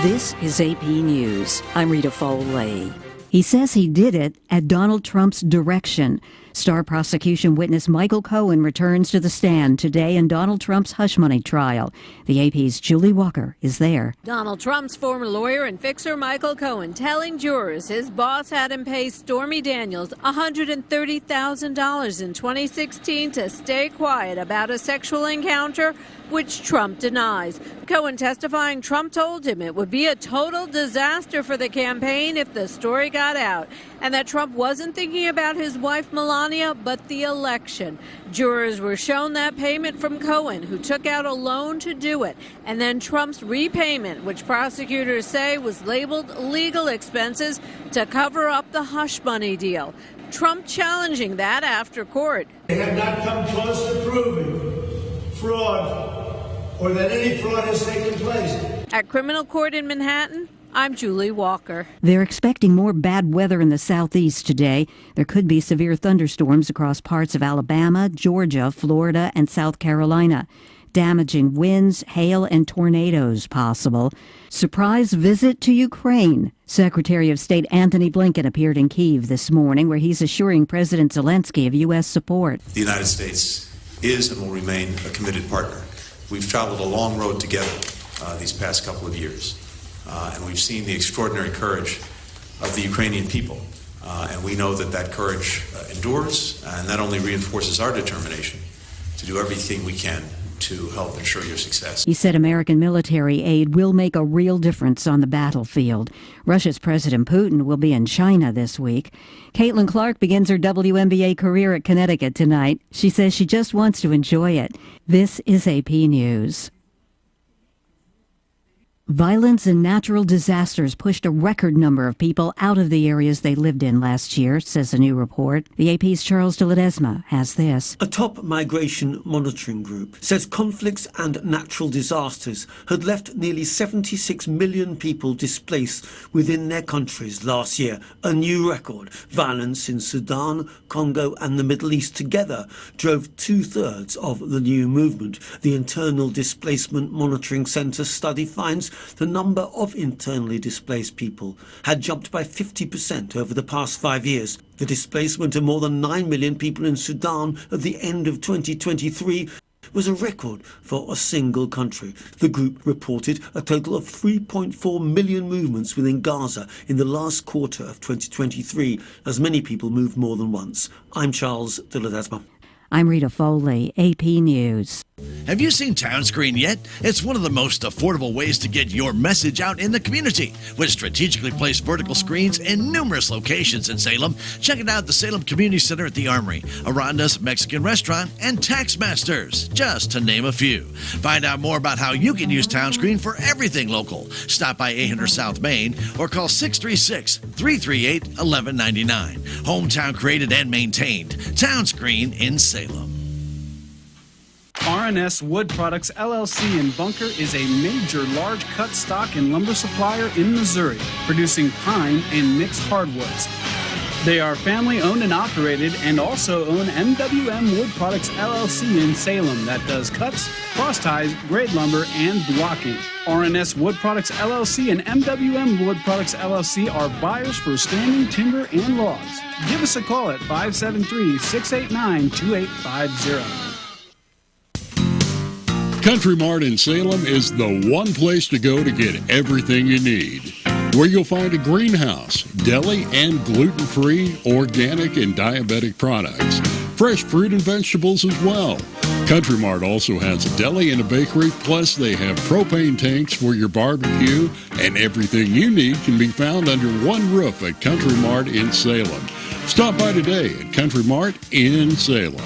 This is AP News. I'm Rita Foley. He says he did it at Donald Trump's direction. Star prosecution witness Michael Cohen returns to the stand today in Donald Trump's hush money trial. The AP's Julie Walker is there. Donald Trump's former lawyer and fixer Michael Cohen telling jurors his boss had him pay Stormy Daniels $130,000 in 2016 to stay quiet about a sexual encounter, which Trump denies. Cohen testifying Trump told him it would be a total disaster for the campaign if the story got out, and that Trump wasn't thinking about his wife Melania, but the election. Jurors were shown that payment from Cohen, who took out a loan to do it, and then Trump's repayment, which prosecutors say was labeled legal expenses to cover up the hush money deal. Trump challenging that after court. They have not come close to proving fraud or that any fraud has taken place. At criminal court in Manhattan, I'm Julie Walker. They're expecting more bad weather in the southeast today. There could be severe thunderstorms across parts of Alabama, Georgia, Florida, and South Carolina. Damaging winds, hail, and tornadoes possible. Surprise visit to Ukraine. Secretary of State Antony Blinken appeared in Kyiv this morning, where he's assuring President Zelensky of U.S. support. The United States is and will remain a committed partner. We've traveled a long road together these past couple of years, and we've seen the extraordinary courage of the Ukrainian people, and we know that that courage endures, and that only reinforces our determination to do everything we can to help ensure your success. He said American military aid will make a real difference on the battlefield. Russia's President Putin will be in China this week. Caitlin Clark begins her WNBA career at Connecticut tonight. She says she just wants to enjoy it. This is AP News. Violence and natural disasters pushed a record number of people out of the areas they lived in last year, says a new report. The AP's Charles de Ledesma has this. A top migration monitoring group says conflicts and natural disasters had left nearly 76 million people displaced within their countries last year, a new record. Violence in Sudan, Congo and the Middle East together drove two-thirds of the new movement. The Internal Displacement Monitoring Centre study finds the number of internally displaced people had jumped by 50% over the past 5 years. The displacement of more than 9 million people in Sudan at the end of 2023 was a record for a single country. The group reported a total of 3.4 million movements within Gaza in the last quarter of 2023, as many people moved more than once. I'm Charles de Ledesma. I'm Rita Foley, AP News. Have you seen TownScreen yet? It's one of the most affordable ways to get your message out in the community. With strategically placed vertical screens in numerous locations in Salem, check it out at the Salem Community Center at the Armory, Aranda's Mexican Restaurant, and Taxmasters, just to name a few. Find out more about how you can use TownScreen for everything local. Stop by 800 South Main or call 636-338-1199. Hometown created and maintained. TownScreen in Salem. R&S Wood Products LLC in Bunker is a major large cut stock and lumber supplier in Missouri, producing pine and mixed hardwoods. They are family owned and operated and also own MWM Wood Products LLC in Salem that does cuts, cross ties, grade lumber, and blocking. R&S Wood Products LLC and MWM Wood Products LLC are buyers for standing timber and logs. Give us a call at 573-689-2850. Country Mart in Salem is the one place to go to get everything you need. Where you'll find a greenhouse, deli and gluten-free, organic and diabetic products. Fresh fruit and vegetables as well. Country Mart also has a deli and a bakery, plus they have propane tanks for your barbecue, and everything you need can be found under one roof at Country Mart in Salem. Stop by today at Country Mart in Salem.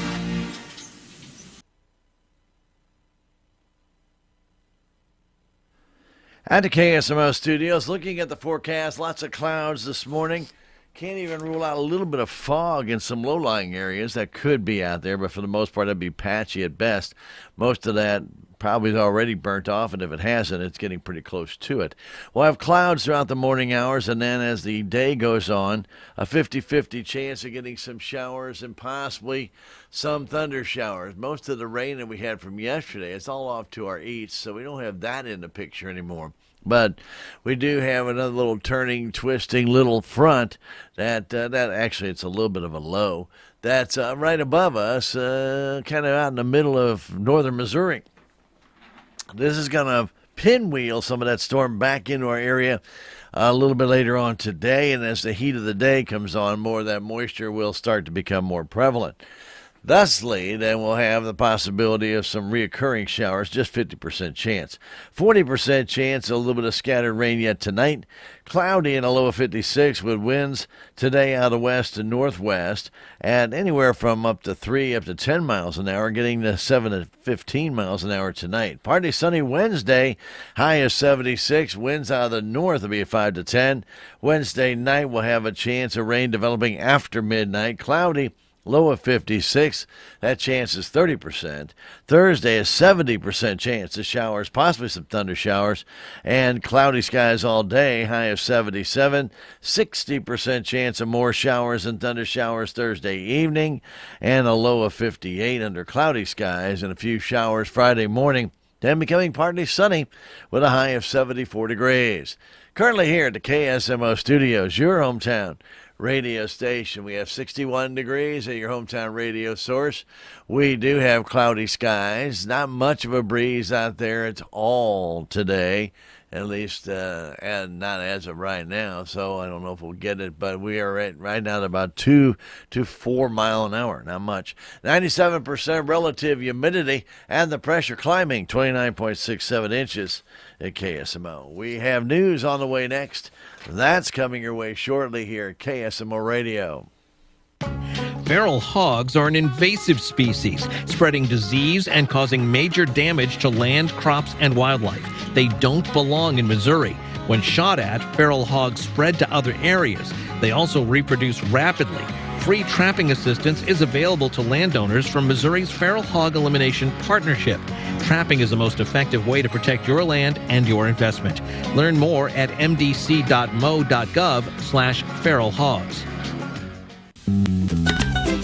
At the KSMO studios, looking at the forecast, lots of clouds this morning. Can't even rule out a little bit of fog in some low-lying areas that could be out there, but for the most part, that'd be patchy at best. Most of that probably is already burnt off, and if it hasn't, it's getting pretty close to it. We'll have clouds throughout the morning hours, and then as the day goes on, a 50-50 chance of getting some showers and possibly some thunder showers. Most of the rain that we had from yesterday, it's all off to our east, so we don't have that in the picture anymore. But we do have another little turning, twisting little front that actually it's a little bit of a low that's right above us, kind of out in the middle of northern Missouri. This is going to pinwheel some of that storm back into our area a little bit later on today, and as the heat of the day comes on, more of that moisture will start to become more prevalent. Thusly, then we'll have the possibility of some reoccurring showers, just 50% chance. 40% chance, a little bit of scattered rain yet tonight. Cloudy and a low of 56 with winds today out of west and northwest at anywhere from up to 3 up to 10 miles an hour, getting to 7 to 15 miles an hour tonight. Partly sunny Wednesday, high of 76. Winds out of the north will be 5 to 10. Wednesday night we'll have a chance of rain developing after midnight. Cloudy, low of 56. That chance is 30%. Thursday, a 70% chance of showers, possibly some thunder showers, and cloudy skies all day, high of 77. 60% chance of more showers and thunder showers Thursday evening, and a low of 58 under cloudy skies, and a few showers Friday morning, then becoming partly sunny with a high of 74 degrees. Currently here at the KSMO studios, your hometown radio station. We have 61 degrees at your hometown radio source. We do have cloudy skies. Not much of a breeze out there at all today, at least and not as of right now. So I don't know if we'll get it, but we are at right now at about 2 to 4 mile an hour. Not much. 97% relative humidity and the pressure climbing 29.67 inches at KSMO. We have news on the way next. That's coming your way shortly here at KSMO Radio. Feral hogs are an invasive species, spreading disease and causing major damage to land, crops, and wildlife. They don't belong in Missouri. When shot at, feral hogs spread to other areas. They also reproduce rapidly. Free trapping assistance is available to landowners from Missouri's Feral Hog Elimination Partnership. Trapping is the most effective way to protect your land and your investment. Learn more at mdc.mo.gov/feral hogs.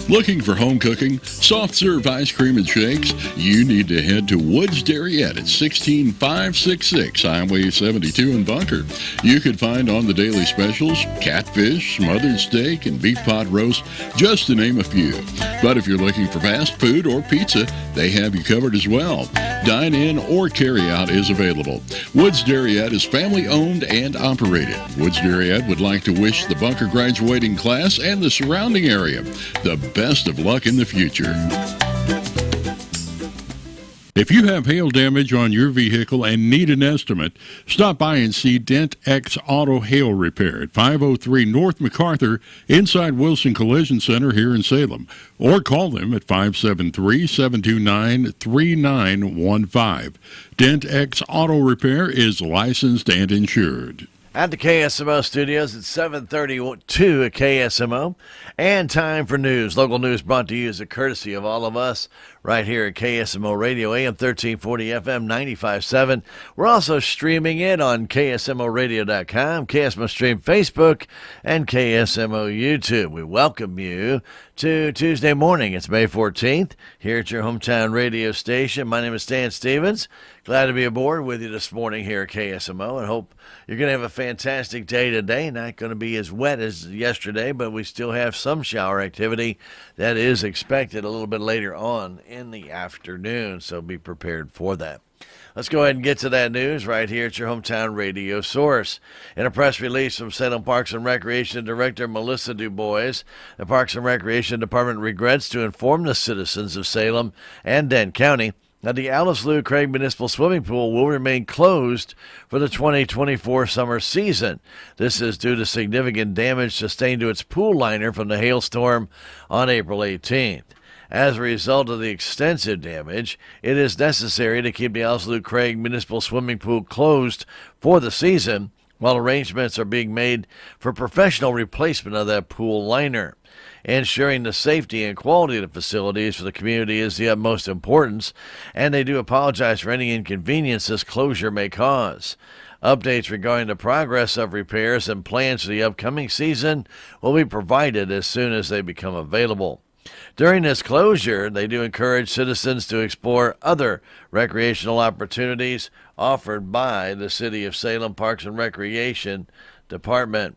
Looking for home cooking, soft serve ice cream and shakes? You need to head to Woods Dairyette at 16566 Highway 72 in Bunker. You can find on the daily specials catfish, smothered steak, and beef pot roast, just to name a few. But if you're looking for fast food or pizza, they have you covered as well. Dine in or carry out is available. Woods Dairyette is family owned and operated. Woods Dairyette would like to wish the Bunker graduating class and the surrounding area the best of luck in the future. If you have hail damage on your vehicle and need an estimate, stop by and see Dent X Auto Hail Repair at 503 North MacArthur inside Wilson Collision Center here in Salem, or call them at 573-729-3915. Dent X Auto Repair is licensed and insured. At the KSMO studios at 7:32 at KSMO. And time for news. Local news brought to you as a courtesy of all of us right here at KSMO Radio, AM 1340, FM 95.7. We're also streaming it on KSMORadio.com, KSMO Stream Facebook, and KSMO YouTube. We welcome you to Tuesday morning. It's May 14th here at your hometown radio station. My name is Stan Stevens. Glad to be aboard with you this morning here at KSMO, and hope you're going to have a fantastic day today. Not going to be as wet as yesterday, but we still have some shower activity that is expected a little bit later on in the afternoon, so be prepared for that. Let's go ahead and get to that news right here at your hometown radio source. In a press release from Salem Parks and Recreation Director Melissa DuBois, the Parks and Recreation Department regrets to inform the citizens of Salem and Dent County that the Alice Lou Craig Municipal Swimming Pool will remain closed for the 2024 summer season. This is due to significant damage sustained to its pool liner from the hailstorm on April 18th. As a result of the extensive damage, it is necessary to keep the Alice Lou Craig Municipal Swimming Pool closed for the season, while arrangements are being made for professional replacement of that pool liner. Ensuring the safety and quality of the facilities for the community is the utmost importance, and they do apologize for any inconvenience this closure may cause. Updates regarding the progress of repairs and plans for the upcoming season will be provided as soon as they become available. During this closure, they do encourage citizens to explore other recreational opportunities offered by the City of Salem Parks and Recreation Department.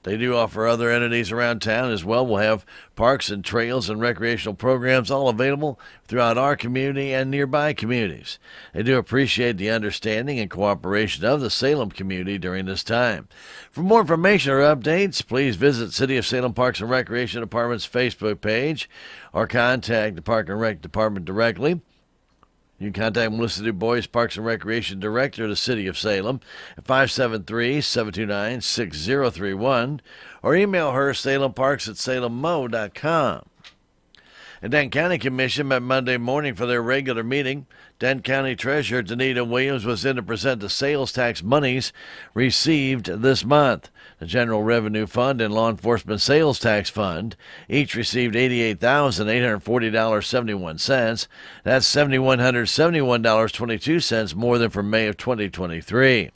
They do offer other entities around town as well. We'll have parks and trails and recreational programs all available throughout our community and nearby communities. They do appreciate the understanding and cooperation of the Salem community during this time. For more information or updates, please visit City of Salem Parks and Recreation Department's Facebook page or contact the Park and Rec Department directly. You can contact Melissa Du Bois, Parks and Recreation Director of the City of Salem, at 573-729-6031, or email her salemparks@salemmo.com. The Denton County Commission met Monday morning for their regular meeting. Denton County Treasurer Danita Williams was in to present the sales tax monies received this month. The General Revenue Fund and Law Enforcement Sales Tax Fund each received $88,840.71. That's $7,171.22 more than for May of 2023.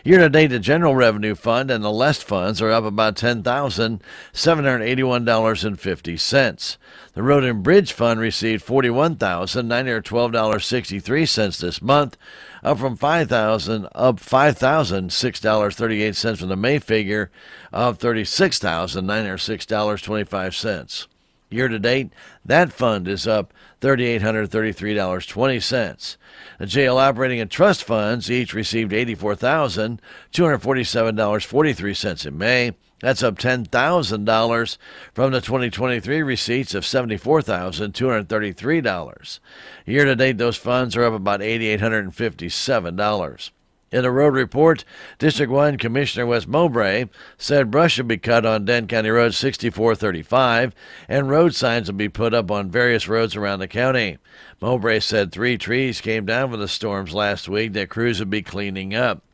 Year-to-date, the General Revenue Fund and the LEST funds are up about $10,781.50. The Road and Bridge Fund received $41,912.63 this month, up $5,006.38 from the May figure of $36,906.25. Year-to-date, that fund is up $3,833.20. The jail operating and trust funds each received $84,247.43 in May. That's up $10,000 from the 2023 receipts of $74,233. Year-to-date, those funds are up about $8,857. In a road report, District 1 Commissioner Wes Mowbray said brush should be cut on Denton County Road 6435 and road signs will be put up on various roads around the county. Mowbray said 3 trees came down from the storms last week that crews would be cleaning up.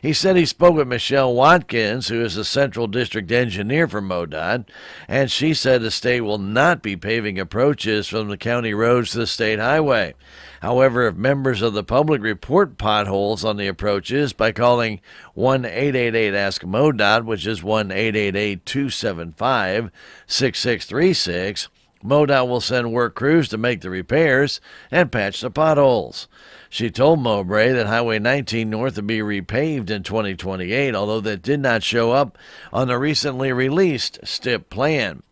He said he spoke with Michelle Watkins, who is the Central District Engineer for MoDOT, and she said the state will not be paving approaches from the county roads to the state highway. However, if members of the public report potholes on the approaches by calling 1-888-ASK-MoDOT, which is 1-888-275-6636, MoDOT will send work crews to make the repairs and patch the potholes. She told Mowbray that Highway 19 North would be repaved in 2028, although that did not show up on the recently released STIP plan.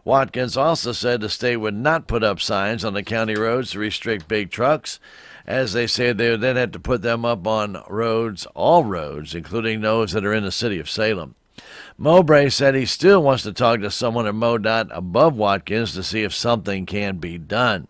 Watkins also said the state would not put up signs on the county roads to restrict big trucks, as they said they would then have to put them up on roads, all roads, including those that are in the city of Salem. Mowbray said he still wants to talk to someone at MoDOT above Watkins to see if something can be done.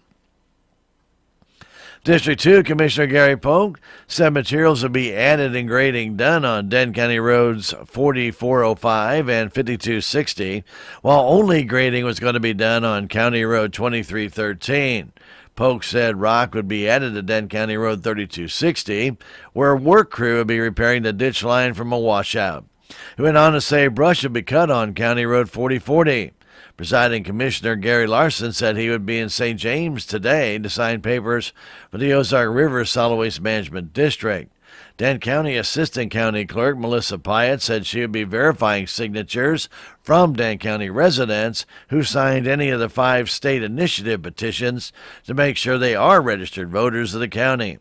District 2 Commissioner Gary Polk said materials will be added and grading done on Denton County Roads 4405 and 5260, while only grading was going to be done on County Road 2313. Polk said rock would be added to Denton County Road 3260, where a work crew would be repairing the ditch line from a washout. He went on to say brush would be cut on County Road 4040. Presiding Commissioner Gary Larson said he would be in St. James today to sign papers for the Ozark River Solid Waste Management District. Denton County Assistant County Clerk Melissa Pyatt said she would be verifying signatures from Denton County residents who signed any of the 5 state initiative petitions to make sure they are registered voters of the county.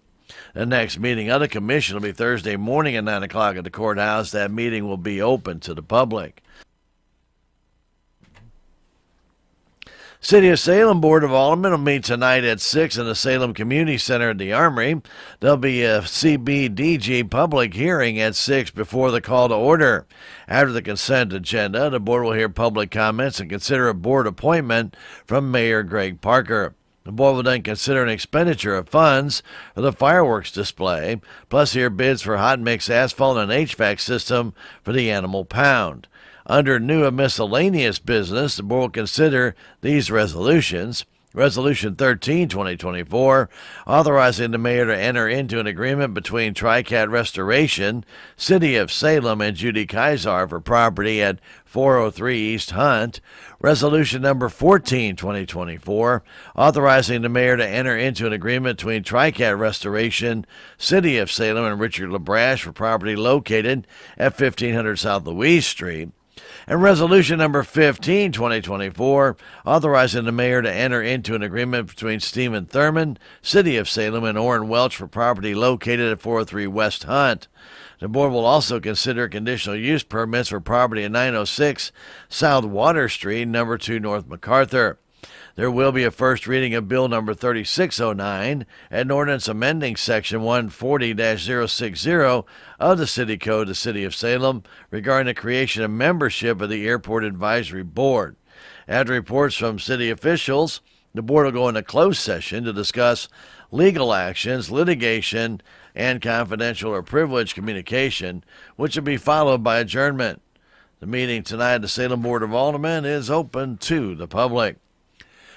The next meeting of the commission will be Thursday morning at 9 o'clock at the courthouse. That meeting will be open to the public. City of Salem Board of Aldermen will meet tonight at 6 in the Salem Community Center at the Armory. There'll be a CBDG public hearing at 6 before the call to order. After the consent agenda, the board will hear public comments and consider a board appointment from Mayor Greg Parker. The board will then consider an expenditure of funds for the fireworks display, plus hear bids for hot mix asphalt and HVAC system for the Animal Pound. Under new and miscellaneous business, the board will consider these resolutions. Resolution 13, 2024, authorizing the mayor to enter into an agreement between TriCat Restoration, City of Salem, and Judy Kaiser for property at 403 East Hunt. Resolution number 14, 2024, authorizing the mayor to enter into an agreement between TriCat Restoration, City of Salem, and Richard LaBrash for property located at 1500 South Louise Street. And resolution number 15, 2024, authorizing the mayor to enter into an agreement between Stephen Thurman, City of Salem, and Orrin Welch for property located at 403 West Hunt. The board will also consider conditional use permits for property at 906 South Water Street, number 2 North MacArthur. There will be a first reading of Bill number 3609, an ordinance amending Section 140-060 of the City Code of the City of Salem regarding the creation of membership of the Airport Advisory Board. After reports from city officials, the board will go into closed session to discuss legal actions, litigation, and confidential or privileged communication, which will be followed by adjournment. The meeting tonight at the Salem Board of Aldermen is open to the public.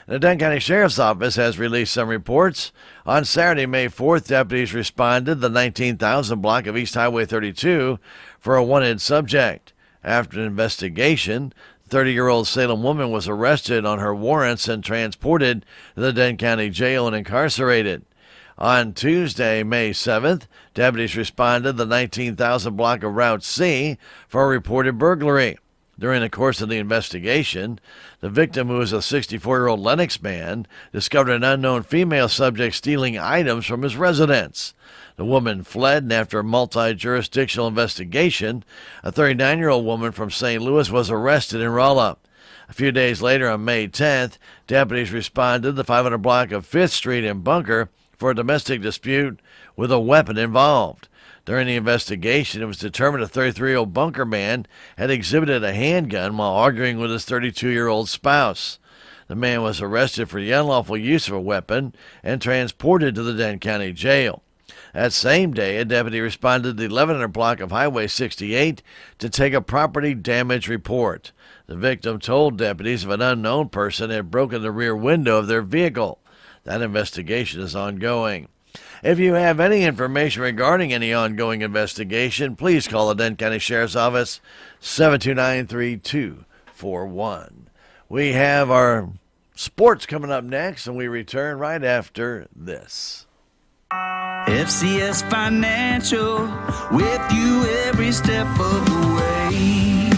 The Denton County Sheriff's Office has released some reports. On Saturday, May 4th, deputies responded to the 19,000 block of East Highway 32 for a wanted subject. After an investigation, the 30-year-old Salem woman was arrested on her warrants and transported to the Denton County Jail and incarcerated. On Tuesday, May 7th, deputies responded to the 19,000 block of Route C for a reported burglary. During the course of the investigation, the victim, who was a 64-year-old Lennox man, discovered an unknown female subject stealing items from his residence. The woman fled, and after a multi-jurisdictional investigation, a 39-year-old woman from St. Louis was arrested in Rolla. A few days later, on May 10th, deputies responded to the 500 block of 5th Street in Bunker for a domestic dispute with a weapon involved. During the investigation, it was determined a 33-year-old Bunker man had exhibited a handgun while arguing with his 32-year-old spouse. The man was arrested for the unlawful use of a weapon and transported to the Denton County Jail. That same day, a deputy responded to the 1100 block of Highway 68 to take a property damage report. The victim told deputies of an unknown person had broken the rear window of their vehicle. That investigation is ongoing. If you have any information regarding any ongoing investigation, please call the Denton County Sheriff's Office, 729-3241. We have our sports coming up next, and we return right after this. FCS Financial, with you every step of the way.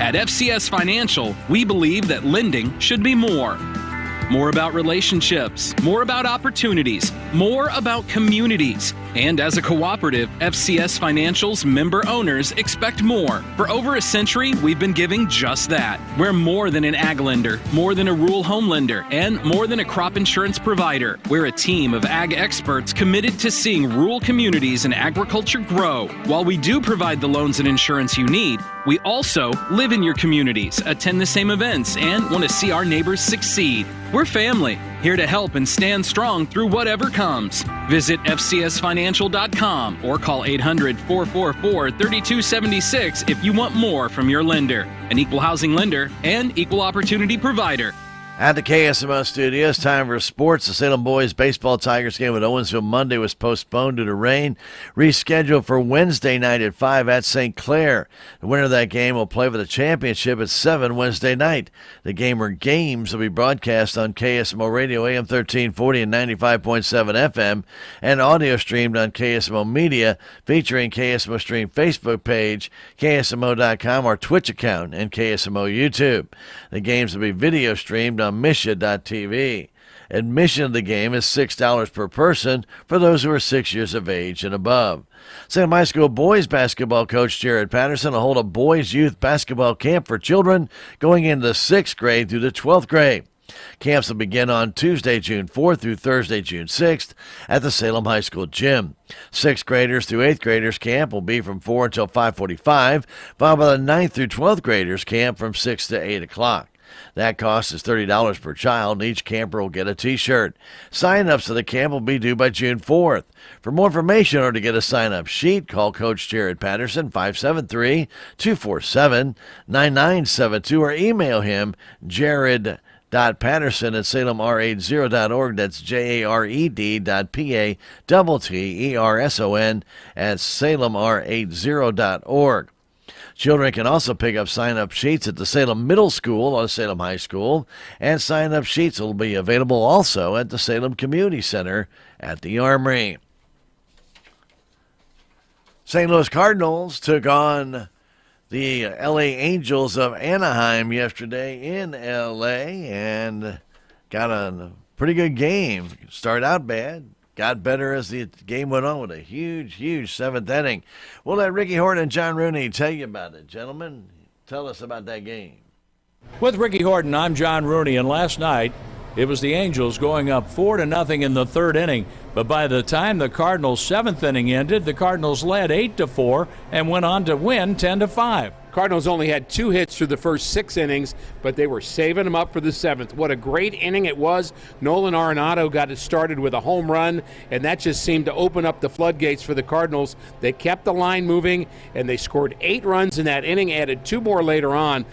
At FCS Financial, we believe that lending should be more. More about relationships, more about opportunities, more about communities. And as a cooperative, FCS Financial's member owners expect more. For over a century, we've been giving just that. We're more than an ag lender, more than a rural home lender, and more than a crop insurance provider. We're a team of ag experts committed to seeing rural communities and agriculture grow. While we do provide the loans and insurance you need, we also live in your communities, attend the same events, and want to see our neighbors succeed. We're family, here to help and stand strong through whatever comes. Visit FCSFinancial.com or call 800-444-3276 if you want more from your lender. An equal housing lender and equal opportunity provider. At the KSMO studios, time for sports. The Salem boys baseball Tigers game at Owensville Monday was postponed due to rain, rescheduled for Wednesday night at 5 at St. Clair. The winner of that game will play for the championship at 7 Wednesday night. The game or games will be broadcast on KSMO Radio AM 1340 and 95.7 FM and audio streamed on KSMO Media, featuring KSMO Stream Facebook page, KSMO.com, our Twitch account, and KSMO YouTube. The games will be video streamed on Misha.tv. Admission to the game is $6 per person for those who are 6 years of age and above. Salem High School boys basketball coach Jared Patterson will hold a boys youth basketball camp for children going into the 6th grade through the 12th grade. Camps will begin on Tuesday, June 4th through Thursday, June 6th at the Salem High School gym. 6th graders through 8th graders camp will be from 4 until 5:45, followed by the 9th through 12th graders camp from 6 to 8 o'clock. That cost is $30 per child, and each camper will get a T-shirt. Sign-ups to the camp will be due by June 4th. For more information or to get a sign-up sheet, call Coach Jared Patterson, 573-247-9972, or email him, jared.patterson@salemr80.org. That's jared.patterson@salemr80.org. Children can also pick up sign-up sheets at the Salem Middle School or Salem High School, and sign-up sheets will be available also at the Salem Community Center at the Armory. St. Louis Cardinals took on the L.A. Angels of Anaheim yesterday in L.A. and got a pretty good game. Started out bad, got better as the game went on with a huge seventh inning. We'll let Ricky Horton and John Rooney tell you about it. Gentlemen, tell us about that game. With Ricky Horton, I'm John Rooney, and last night it was the Angels going up 4-0 in the third inning. But by the time the Cardinals' seventh inning ended, the Cardinals led 8-4 and went on to win 10-5. Cardinals only had 2 hits through the first 6 innings, but they were saving them up for the 7th. What a great inning it was. Nolan Arenado got it started with a home run, and that just seemed to open up the floodgates for the Cardinals. They kept the line moving, and they scored 8 runs in that inning, added 2 more later on.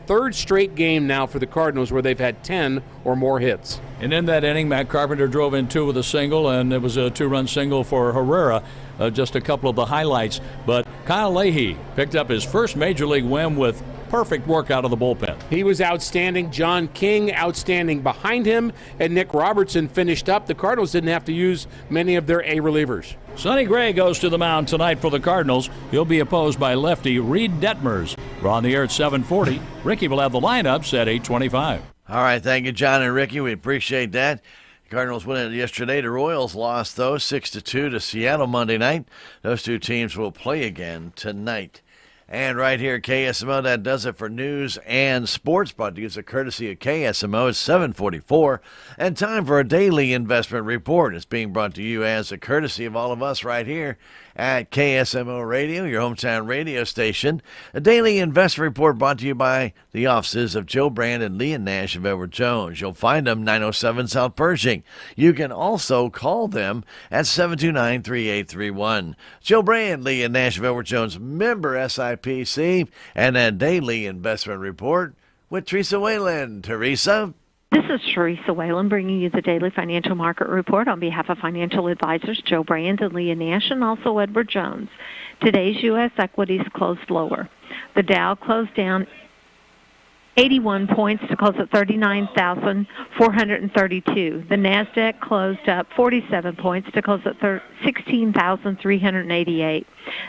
Third straight game now for the Cardinals where they've had 10 or more hits. And in that inning, Matt Carpenter drove in 2 with a single, and it was a 2-run single for Herrera. Just a couple of the highlights. But Kyle Leahy picked up his first major league win with perfect work out of the bullpen. He was outstanding. John King outstanding behind him, and Nick Robertson finished up. The Cardinals didn't have to use many of their A relievers. Sonny Gray goes to the mound tonight for the Cardinals. He'll be opposed by lefty Reed Detmers. We're on the air at 7:40. Ricky will have the lineups at 8:25. All right, thank you, John and Ricky. We appreciate that. Cardinals won it yesterday. The Royals lost, though, 6-2 to Seattle Monday night. Those 2 teams will play again tonight. And right here, KSMO, that does it for news and sports. Brought to you as a courtesy of KSMO. It's 7:44. And time for a daily investment report. It's being brought to you as a courtesy of all of us right here at KSMO Radio, your hometown radio station. A daily investment report brought to you by the offices of Joe Brand and Leah Nash of Edward Jones. You'll find them 907 South Pershing. You can also call them at 729-3831. Joe Brand, Leah Nash of Edward Jones, member SIPC, and that daily investment report with Teresa Whalen. Teresa? This is Teresa Whalen bringing you the Daily Financial Market Report on behalf of financial advisors Joe Brand and Leah Nash and also Edward Jones. Today's U.S. equities closed lower. The Dow closed down 81 points to close at 39,432. The NASDAQ closed up 47 points to close at 16,388.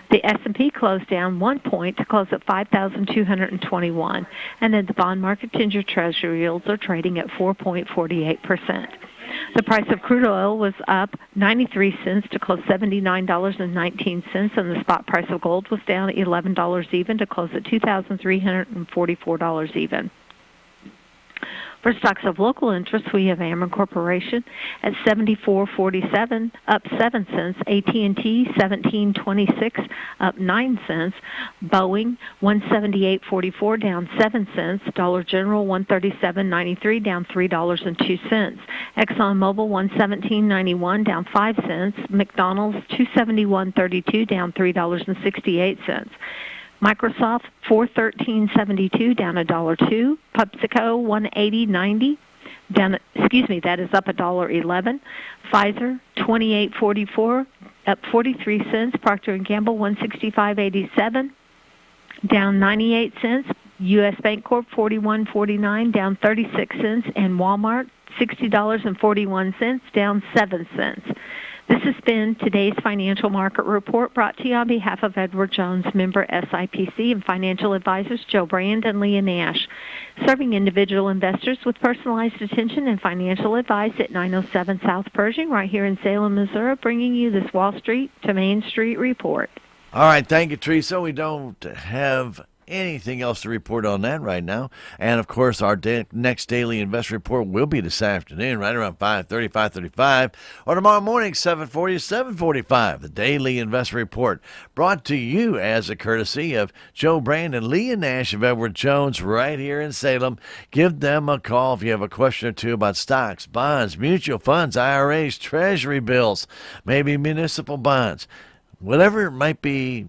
The S&P closed down 1 point to close at 5,221. And then the bond market 10-year Treasury yields are trading at 4.48%. The price of crude oil was up 93 cents to close $79.19, and the spot price of gold was down $11 even to close at $2,344 even. For stocks of local interest, we have Ameren Corporation at $74.47, up 7 cents. AT&T $17.26, up 9 cents. Boeing $178.44, down 7 cents. Dollar General $137.93, down $3.02. ExxonMobil $117.91, down 5 cents. McDonald's $271.32, down $3.68. Microsoft $413.72, down $1.02. PepsiCo $180.90, down. That is up $1.11. Pfizer $28.44, up 43 cents. Procter & Gamble $165.87, down 98 cents. U.S. Bancorp $41.49, down 36 cents, and Walmart $60.41, down 7 cents. This has been today's Financial Market Report brought to you on behalf of Edward Jones, member SIPC, and financial advisors Joe Brand and Leah Nash, serving individual investors with personalized attention and financial advice at 907 South Pershing, right here in Salem, Missouri, bringing you this Wall Street to Main Street report. All right, thank you, Teresa. We don't have anything else to report on that right now. And, of course, our next daily investor report will be this afternoon, right around 5:30, 5:35, or tomorrow morning, 7:40, 7:45. The daily investor report brought to you as a courtesy of Joe Brand and Leah Nash of Edward Jones right here in Salem. Give them a call if you have a question or two about stocks, bonds, mutual funds, IRAs, treasury bills, maybe municipal bonds, whatever it might be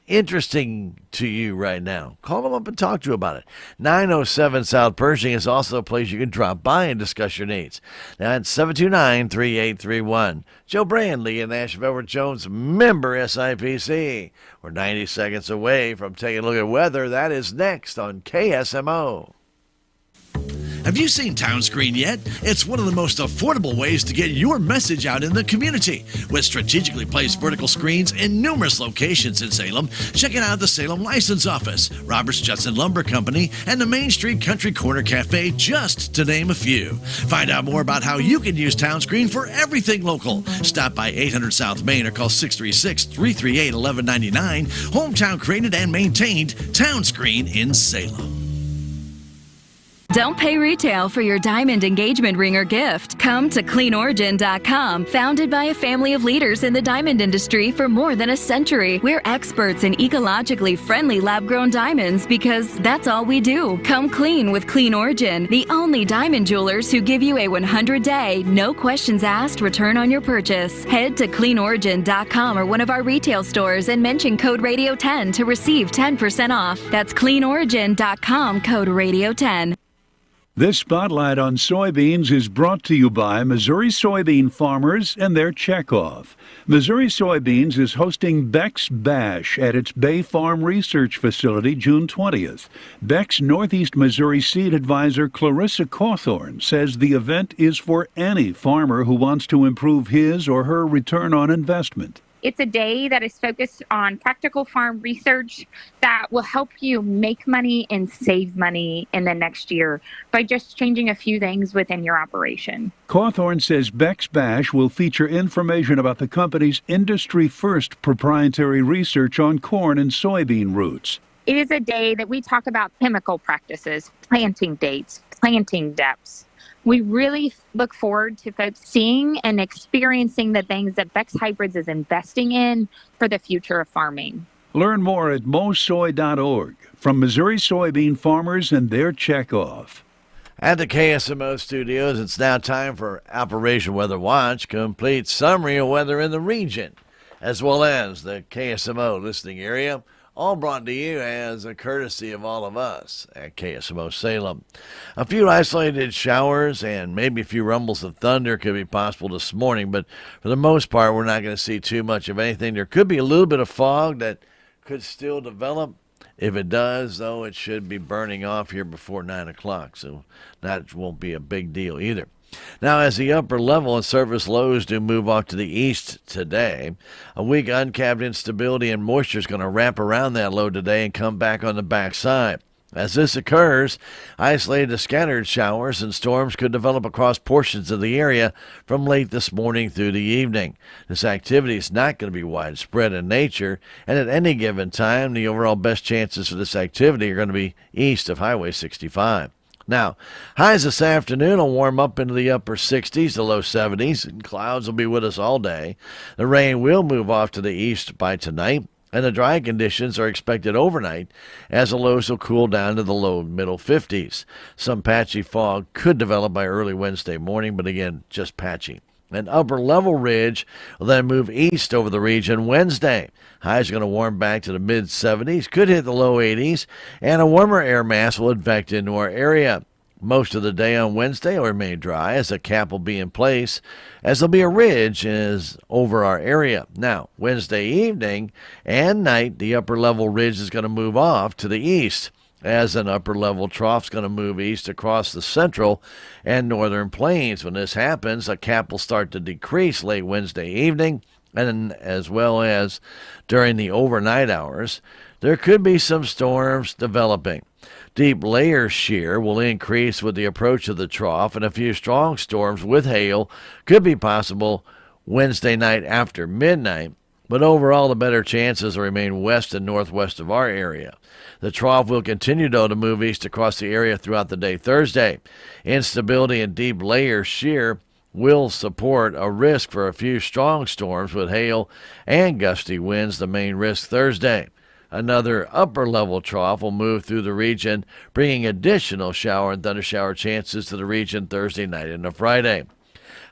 interesting to you right now. Call them up and talk to you about it. 907 South Pershing is also a place you can drop by and discuss your needs. That's 729-3831. Joe Brand, Leah Nash of Edward Jones, member SIPC. We're 90 seconds away from taking a look at weather. That is next on KSMO. Have you seen Town Screen yet? It's one of the most affordable ways to get your message out in the community. With strategically placed vertical screens in numerous locations in Salem, check it out at the Salem License Office, Roberts Judson Lumber Company, and the Main Street Country Corner Cafe, just to name a few. Find out more about how you can use Town Screen for everything local. Stop by 800 South Main or call 636-338-1199. Hometown created and maintained, Town Screen in Salem. Don't pay retail for your diamond engagement ring or gift. Come to CleanOrigin.com, founded by a family of leaders in the diamond industry for more than a century. We're experts in ecologically friendly lab-grown diamonds because that's all we do. Come clean with Clean Origin, the only diamond jewelers who give you a 100-day, no questions asked return on your purchase. Head to CleanOrigin.com or one of our retail stores and mention code Radio10 to receive 10% off. That's CleanOrigin.com, code Radio10. This spotlight on soybeans is brought to you by Missouri soybean farmers and their checkoff. Missouri Soybeans is hosting Beck's Bash at its Bay Farm Research Facility June 20th. Beck's Northeast Missouri seed advisor Clarissa Cawthorn says the event is for any farmer who wants to improve his or her return on investment. It's a day that is focused on practical farm research that will help you make money and save money in the next year by just changing a few things within your operation. Cawthorn says Beck's Bash will feature information about the company's industry-first proprietary research on corn and soybean roots. It is a day that we talk about chemical practices, planting dates, planting depths. We really look forward to folks seeing and experiencing the things that Beck's Hybrids is investing in for the future of farming. Learn more at mosoy.org. From Missouri soybean farmers and their checkoff. At the KSMO studios, it's now time for Operation Weather Watch, complete summary of weather in the region, as well as the KSMO listening area. All brought to you as a courtesy of all of us at KSMO Salem. A few isolated showers and maybe a few rumbles of thunder could be possible this morning, but for the most part, we're not going to see too much of anything. There could be a little bit of fog that could still develop. If it does, though, it should be burning off here before 9 o'clock, so that won't be a big deal either. Now, as the upper level and surface lows do move off to the east today, a weak uncapped instability and moisture is going to wrap around that low today and come back on the backside. As this occurs, isolated scattered showers and storms could develop across portions of the area from late this morning through the evening. This activity is not going to be widespread in nature, and at any given time, the overall best chances for this activity are going to be east of Highway 65. Now, highs this afternoon will warm up into the upper 60s to low 70s, and clouds will be with us all day. The rain will move off to the east by tonight, and the dry conditions are expected overnight as the lows will cool down to the low middle 50s. Some patchy fog could develop by early Wednesday morning, but again, just patchy. An upper level ridge will then move east over the region Wednesday. Highs are going to warm back to the mid 70s, could hit the low 80s, and a warmer air mass will advect into our area. Most of the day on Wednesday will remain dry as a cap will be in place, as there'll be a ridge over our area. Now, Wednesday evening and night, the upper level ridge is going to move off to the east, as an upper level trough is going to move east across the central and northern plains. When this happens, a cap will start to decrease late Wednesday evening, and as well as during the overnight hours, there could be some storms developing. Deep layer shear will increase with the approach of the trough, and a few strong storms with hail could be possible Wednesday night after midnight, but overall the better chances remain west and northwest of our area. The trough will continue, though, to move east across the area throughout the day Thursday. Instability and deep layer shear will support a risk for a few strong storms with hail and gusty winds, the main risk Thursday. Another upper-level trough will move through the region, bringing additional shower and thundershower chances to the region Thursday night into Friday.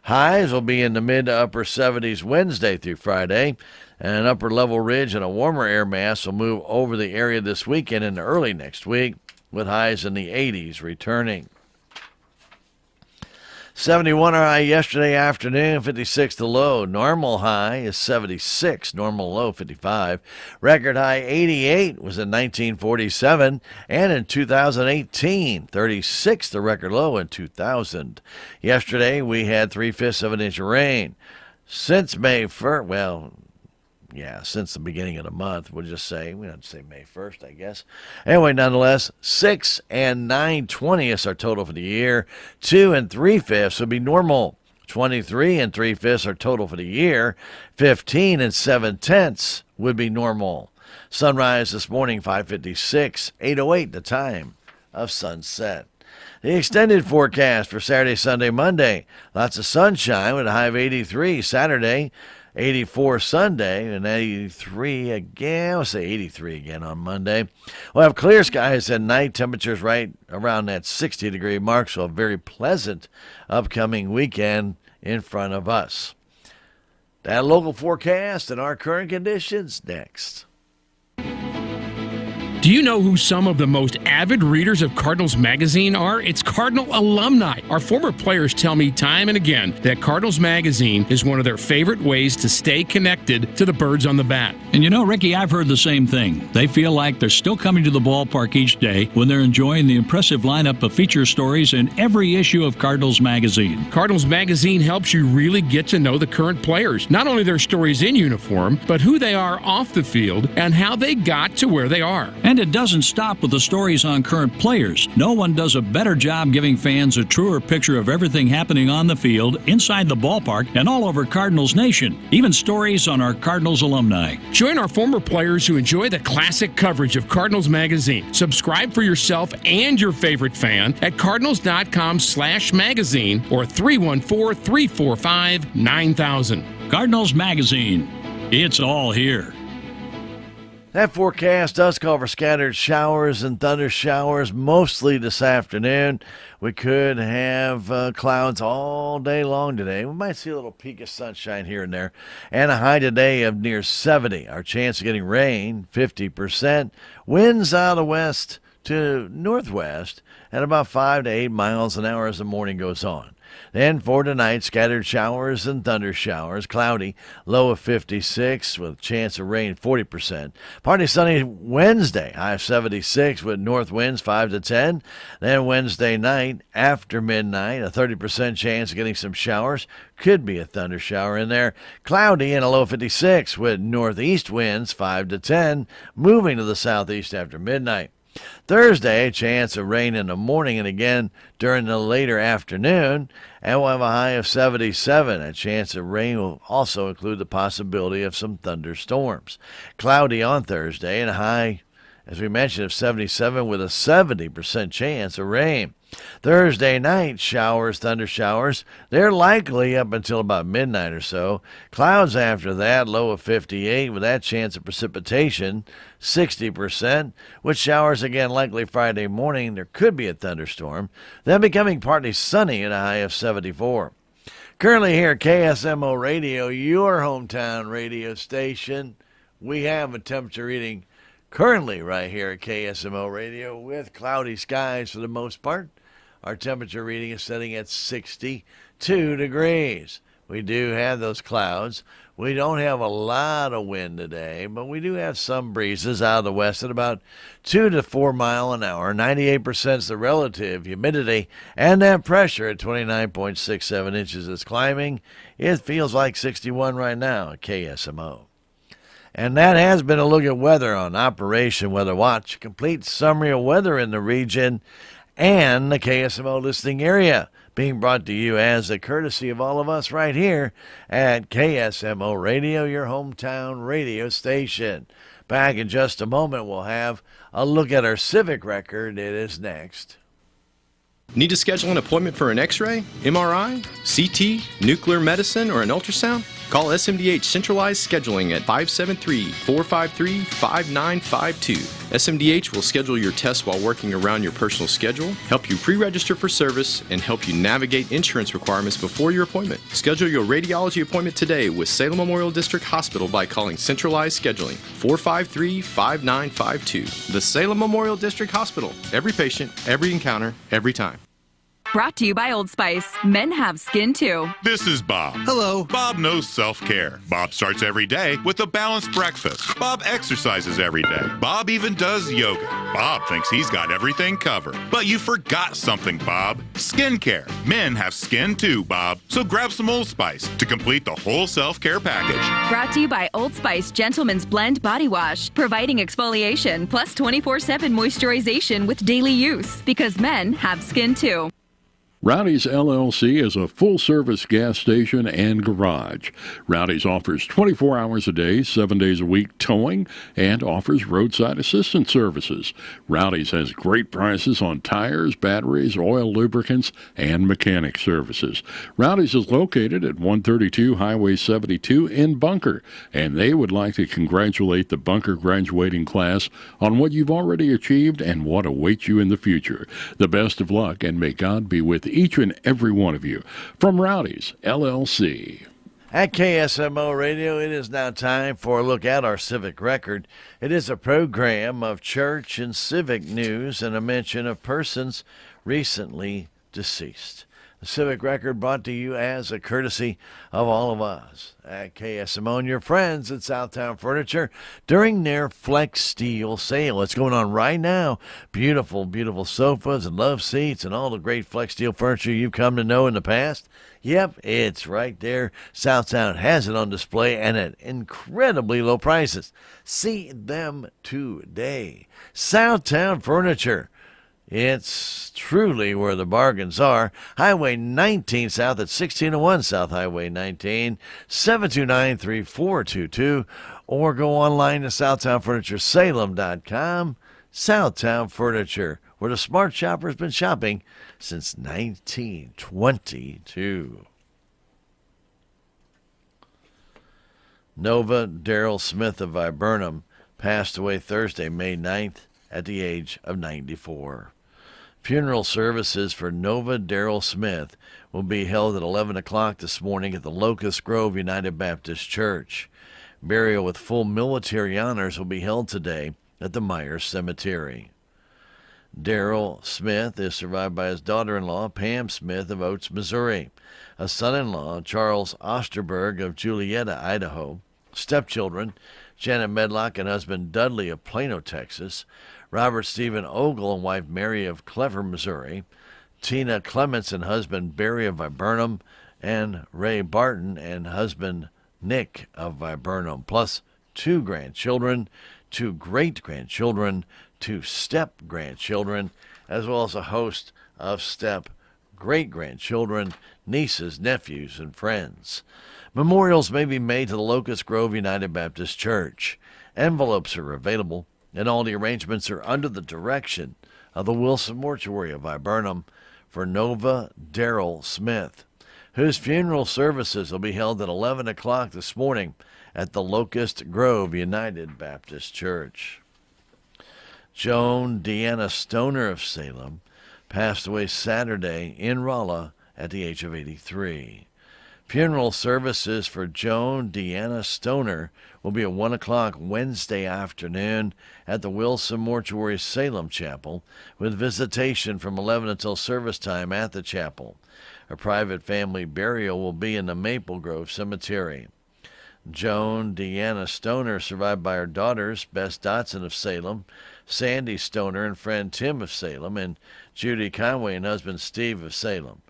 Highs will be in the mid to upper 70s Wednesday through Friday. An upper-level ridge and a warmer air mass will move over the area this weekend and early next week, with highs in the 80s returning. 71 our high yesterday afternoon, 56 the low. Normal high is 76, normal low 55. Record high 88 was in 1947, and in 2018, 36 the record low in 2000. Yesterday we had 3/5 of an inch of rain. Since May 1st, since the beginning of the month, we'll just say, we don't have to say May 1st, I guess. Anyway, nonetheless, 6 and 9/20 our total for the year. 2 and 3/5 would be normal. 23 and 3/5 our total for the year. 15 and 7/10 would be normal. Sunrise this morning, 5:56, 8:08 the time of sunset. The extended forecast for Saturday, Sunday, Monday. Lots of sunshine with a high of 83 Saturday. 84 Sunday, and 83 again. I'll say 83 again on Monday. We'll have clear skies at night. Temperatures right around that 60-degree mark, so a very pleasant upcoming weekend in front of us. That local forecast and our current conditions next. Do you know who some of the most avid readers of Cardinals Magazine are? It's Cardinal alumni. Our former players tell me time and again that Cardinals Magazine is one of their favorite ways to stay connected to the birds on the bat. And you know, Ricky, I've heard the same thing. They feel like they're still coming to the ballpark each day when they're enjoying the impressive lineup of feature stories in every issue of Cardinals Magazine. Cardinals Magazine helps you really get to know the current players, not only their stories in uniform, but who they are off the field and how they got to where they are. And it doesn't stop with the stories on current players. No one does a better job giving fans a truer picture of everything happening on the field, inside the ballpark, and all over Cardinals Nation. Even stories on our Cardinals alumni. Join our former players who enjoy the classic coverage of Cardinals Magazine. Subscribe for yourself and your favorite fan at cardinals.com/magazine or 314-345-9000. Cardinals Magazine. It's all here. That forecast does call for scattered showers and thunder showers mostly this afternoon. We could have clouds all day long today. We might see a little peak of sunshine here and there. And a high today of near 70. Our chance of getting rain, 50%. Winds out of the west to northwest at about 5 to 8 miles an hour as the morning goes on. Then for tonight, scattered showers and thunder showers, cloudy, low of 56 with chance of rain 40%. Partly sunny Wednesday, high of 76 with north winds 5 to 10. Then Wednesday night, after midnight, a 30% chance of getting some showers. Could be a thunder shower in there. Cloudy and a low 56 with northeast winds 5 to 10, moving to the southeast after midnight. Thursday, a chance of rain in the morning and again during the later afternoon, and we'll have a high of 77. A chance of rain will also include the possibility of some thunderstorms. Cloudy on Thursday and a high, as we mentioned, of 77 with a 70% chance of rain. Thursday night, showers, thunder showers. They're likely up until about midnight or so. Clouds after that, low of 58 with that chance of precipitation, 60%. With showers again likely Friday morning. There could be a thunderstorm. Then becoming partly sunny at a high of 74. Currently here at KSMO Radio, your hometown radio station, we have a temperature reading currently right here at KSMO Radio with cloudy skies for the most part. Our temperature reading is setting at 62 degrees. We do have those clouds. We don't have a lot of wind today, but we do have some breezes out of the west at about 2 to 4 miles an hour. 98% is the relative humidity, and that pressure at 29.67 inches is climbing. It feels like 61 right now at KSMO. And that has been a look at weather on Operation Weather Watch. A complete summary of weather in the region and the KSMO listening area, being brought to you as a courtesy of all of us right here at KSMO Radio, your hometown radio station. Back in just a moment, we'll have a look at our civic record. It is next. Need to schedule an appointment for an X-ray, MRI, CT, nuclear medicine, or an ultrasound? Call SMDH Centralized Scheduling at 573-453-5952. SMDH will schedule your tests while working around your personal schedule, help you pre-register for service, and help you navigate insurance requirements before your appointment. Schedule your radiology appointment today with Salem Memorial District Hospital by calling Centralized Scheduling, 453-5952. The Salem Memorial District Hospital. Every patient, every encounter, every time. Brought to you by Old Spice. Men have skin too. This is Bob. Hello. Bob knows self-care. Bob starts every day with a balanced breakfast. Bob exercises every day. Bob even does yoga. Bob thinks he's got everything covered. But you forgot something, Bob. Skincare. Men have skin too, Bob. So grab some Old Spice to complete the whole self-care package. Brought to you by Old Spice Gentleman's Blend Body Wash. Providing exfoliation plus 24/7 moisturization with daily use. Because men have skin too. Rowdy's LLC is a full-service gas station and garage. Rowdy's offers 24 hours a day, 7 days a week towing, and offers roadside assistance services. Rowdy's has great prices on tires, batteries, oil, lubricants, and mechanic services. Rowdy's is located at 132 Highway 72 in Bunker, and they would like to congratulate the Bunker graduating class on what you've already achieved and what awaits you in the future. The best of luck, and may God be with each and every one of you. From Rowdy's LLC. At KSMO Radio, it is now time for a look at our civic record. It is a program of church and civic news and a mention of persons recently deceased. The civic record brought to you as a courtesy of all of us at KSMO and your friends at Southtown Furniture during their Flex Steel sale. It's going on right now. Beautiful, beautiful sofas and love seats and all the great Flex Steel furniture you've come to know in the past. Yep, it's right there. Southtown has it on display and at incredibly low prices. See them today. Southtown Furniture. It's truly where the bargains are. Highway 19 South at 1601 South Highway 19, 729-3422, or go online to SouthtownFurnitureSalem.com. Southtown Furniture, where the smart shopper's been shopping since 1922. Nova Darrell Smith of Viburnum passed away Thursday, May 9th, at the age of 94. Funeral services for Nova Darrell Smith will be held at 11 o'clock this morning at the Locust Grove United Baptist Church. Burial with full military honors will be held today at the Myers Cemetery. Darrell Smith is survived by his daughter-in-law, Pam Smith of Oates, Missouri, a son-in-law, Charles Osterberg of Julietta, Idaho, stepchildren, Janet Medlock and husband Dudley of Plano, Texas, Robert Stephen Ogle and wife Mary of Clever, Missouri, Tina Clements and husband Barry of Viburnum, and Ray Barton and husband Nick of Viburnum, plus 2 grandchildren, 2 great-grandchildren, 2 step-grandchildren, as well as a host of step-great-grandchildren, nieces, nephews, and friends. Memorials may be made to the Locust Grove United Baptist Church. Envelopes are available, and all the arrangements are under the direction of the Wilson Mortuary of Viburnum for Nova Darrell Smith, whose funeral services will be held at 11 o'clock this morning at the Locust Grove United Baptist Church. Joan Deanna Stoner of Salem passed away Saturday in Rolla at the age of 83. Funeral services for Joan Deanna Stoner will be at 1 o'clock Wednesday afternoon at the Wilson Mortuary Salem Chapel, with visitation from 11 until service time at the chapel. A private family burial will be in the Maple Grove Cemetery. Joan Deanna Stoner, survived by her daughters, Bess Dotson of Salem, Sandy Stoner and friend Tim of Salem, and Judy Conway and husband Steve of Salem.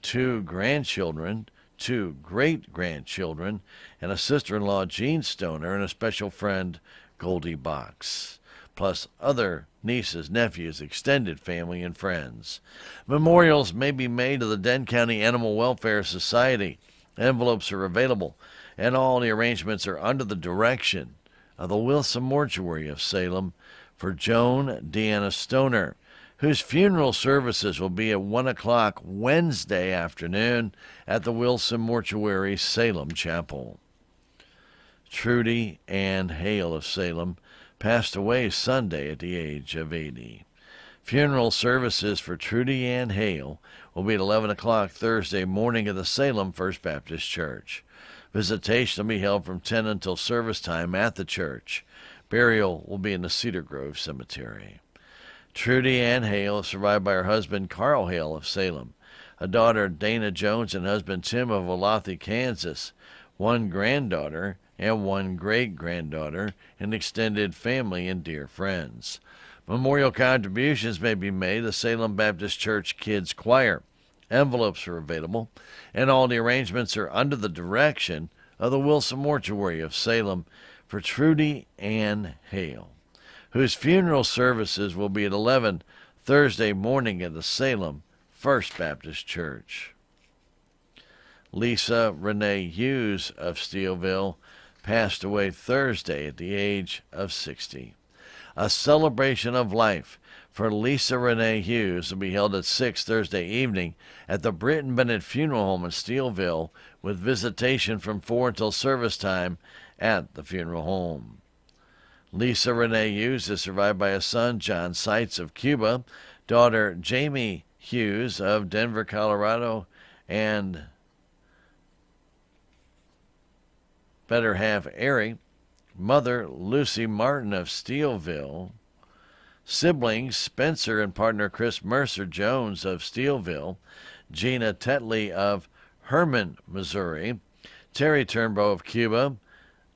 2 grandchildren, 2 great-grandchildren, and a sister-in-law, Jean Stoner, and a special friend, Goldie Box, plus other nieces, nephews, extended family, and friends. Memorials may be made to the Denton County Animal Welfare Society. Envelopes are available, and all the arrangements are under the direction of the Wilson Mortuary of Salem for Joan Deanna Stoner, whose funeral services will be at 1 o'clock Wednesday afternoon at the Wilson Mortuary Salem Chapel. Trudy Ann Hale of Salem passed away Sunday at the age of 80. Funeral services for Trudy Ann Hale will be at 11 o'clock Thursday morning at the Salem First Baptist Church. Visitation will be held from 10 until service time at the church. Burial will be in the Cedar Grove Cemetery. Trudy Ann Hale is survived by her husband Carl Hale of Salem, a daughter, Dana Jones, and husband Tim of Olathe, Kansas, one granddaughter and one great-granddaughter, and extended family and dear friends. Memorial contributions may be made to Salem Baptist Church Kids Choir. Envelopes are available, and all the arrangements are under the direction of the Wilson Mortuary of Salem for Trudy Ann Hale, whose funeral services will be at 11 Thursday morning at the Salem First Baptist Church. Lisa Renee Hughes of Steelville passed away Thursday at the age of 60. A celebration of life for Lisa Renee Hughes will be held at 6 Thursday evening at the Britton Bennett Funeral Home in Steelville, with visitation from 4 until service time at the funeral home. Lisa Renee Hughes is survived by a son, John Seitz of Cuba, daughter Jamie Hughes of Denver, Colorado, and better half Ari, mother Lucy Martin of Steelville, siblings Spencer and partner Chris Mercer Jones of Steelville, Gina Tetley of Herman, Missouri, Terry Turnbow of Cuba,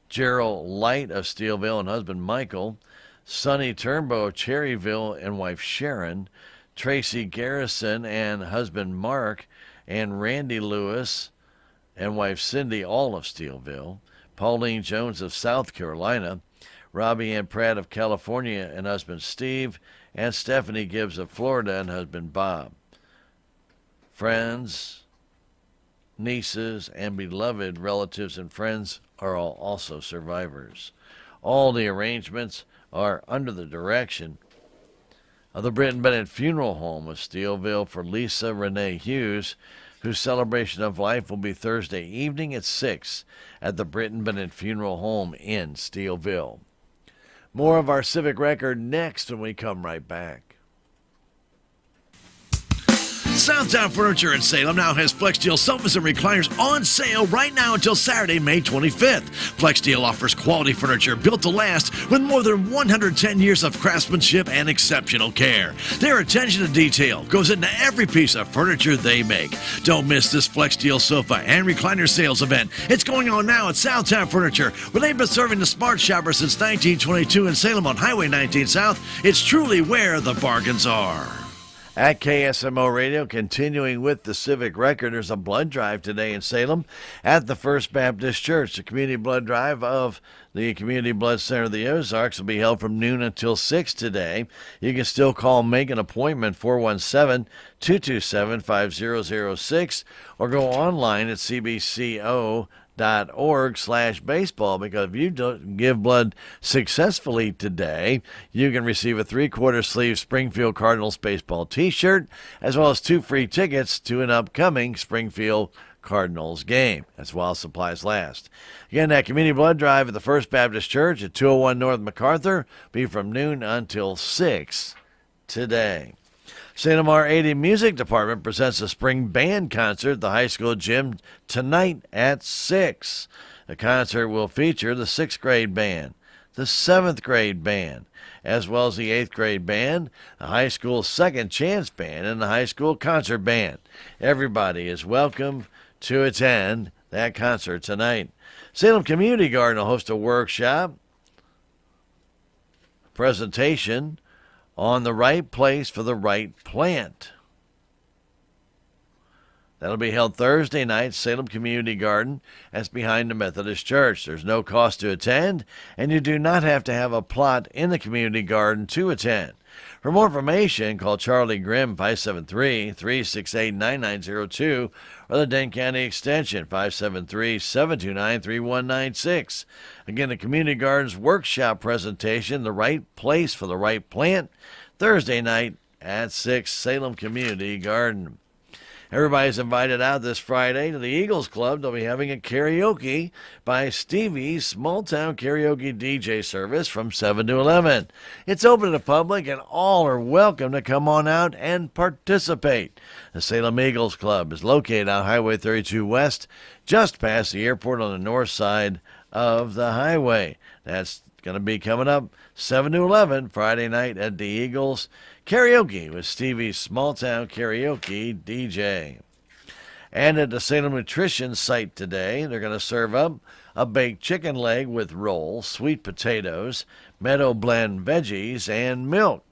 Gerald Light of Steelville and husband Michael, Sonny Turnbow of Cherryville and wife Sharon, Tracy Garrison and husband Mark, and Randy Lewis and wife Cindy, all of Steelville, Pauline Jones of South Carolina, Robbie Ann Pratt of California and husband Steve, and Stephanie Gibbs of Florida and husband Bob. Friends, nieces, and beloved relatives and friends are all also survivors. All the arrangements are under the direction of the Britton Bennett Funeral Home of Steelville for Lisa Renee Hughes, whose celebration of life will be Thursday evening at 6 at the Britton Bennett Funeral Home in Steelville. More of our Civic Record next when we come right back. Southtown Furniture in Salem now has FlexSteel sofas and recliners on sale right now until Saturday, May 25th. FlexSteel offers quality furniture built to last with more than 110 years of craftsmanship and exceptional care. Their attention to detail goes into every piece of furniture they make. Don't miss this FlexSteel sofa and recliner sales event. It's going on now at Southtown Furniture, where they've been serving the smart shopper since 1922 in Salem on Highway 19 South. It's truly where the bargains are. At KSMO Radio, continuing with the Civic Record, there's a blood drive today in Salem at the First Baptist Church. The community blood drive of the Community Blood Center of the Ozarks will be held from noon until 6 today. You can still call and make an appointment, 417-227-5006, or go online at cbco.org/baseball, because if you don't give blood successfully today, you can receive a 3/4 sleeve Springfield Cardinals baseball t-shirt, as well as 2 free tickets to an upcoming Springfield Cardinals game. That's while supplies last. Again, that community blood drive at the First Baptist Church at 201 North MacArthur be from noon until 6 today. Salem R80 Music Department presents a spring band concert at the high school gym tonight at 6. The concert will feature the 6th grade band, the 7th grade band, as well as the 8th grade band, the high school second chance band, and the high school concert band. Everybody is welcome to attend that concert tonight. Salem Community Garden will host a workshop, presentation on the right place for the right plant. That'll be held Thursday night, Salem Community Garden. That's behind the Methodist Church. There's no cost to attend, and you do not have to have a plot in the community garden to attend. For more information, call Charlie Grimm, 573-368-9902, or the Dane County Extension, 573-729-3196. Again, the Community Gardens Workshop presentation, The Right Place for the Right Plant, Thursday night at 6, Salem Community Garden. Everybody's invited out this Friday to the Eagles Club. They'll be having a karaoke by Stevie's Small Town Karaoke DJ service from 7 to 11. It's open to the public, and all are welcome to come on out and participate. The Salem Eagles Club is located on Highway 32 West, just past the airport on the north side of the highway. That's going to be coming up 7 to 11 Friday night at the Eagles Karaoke with Stevie's Small Town Karaoke DJ. And at the Salem Nutrition site today, they're going to serve up a baked chicken leg with roll, sweet potatoes, meadow blend veggies, and milk.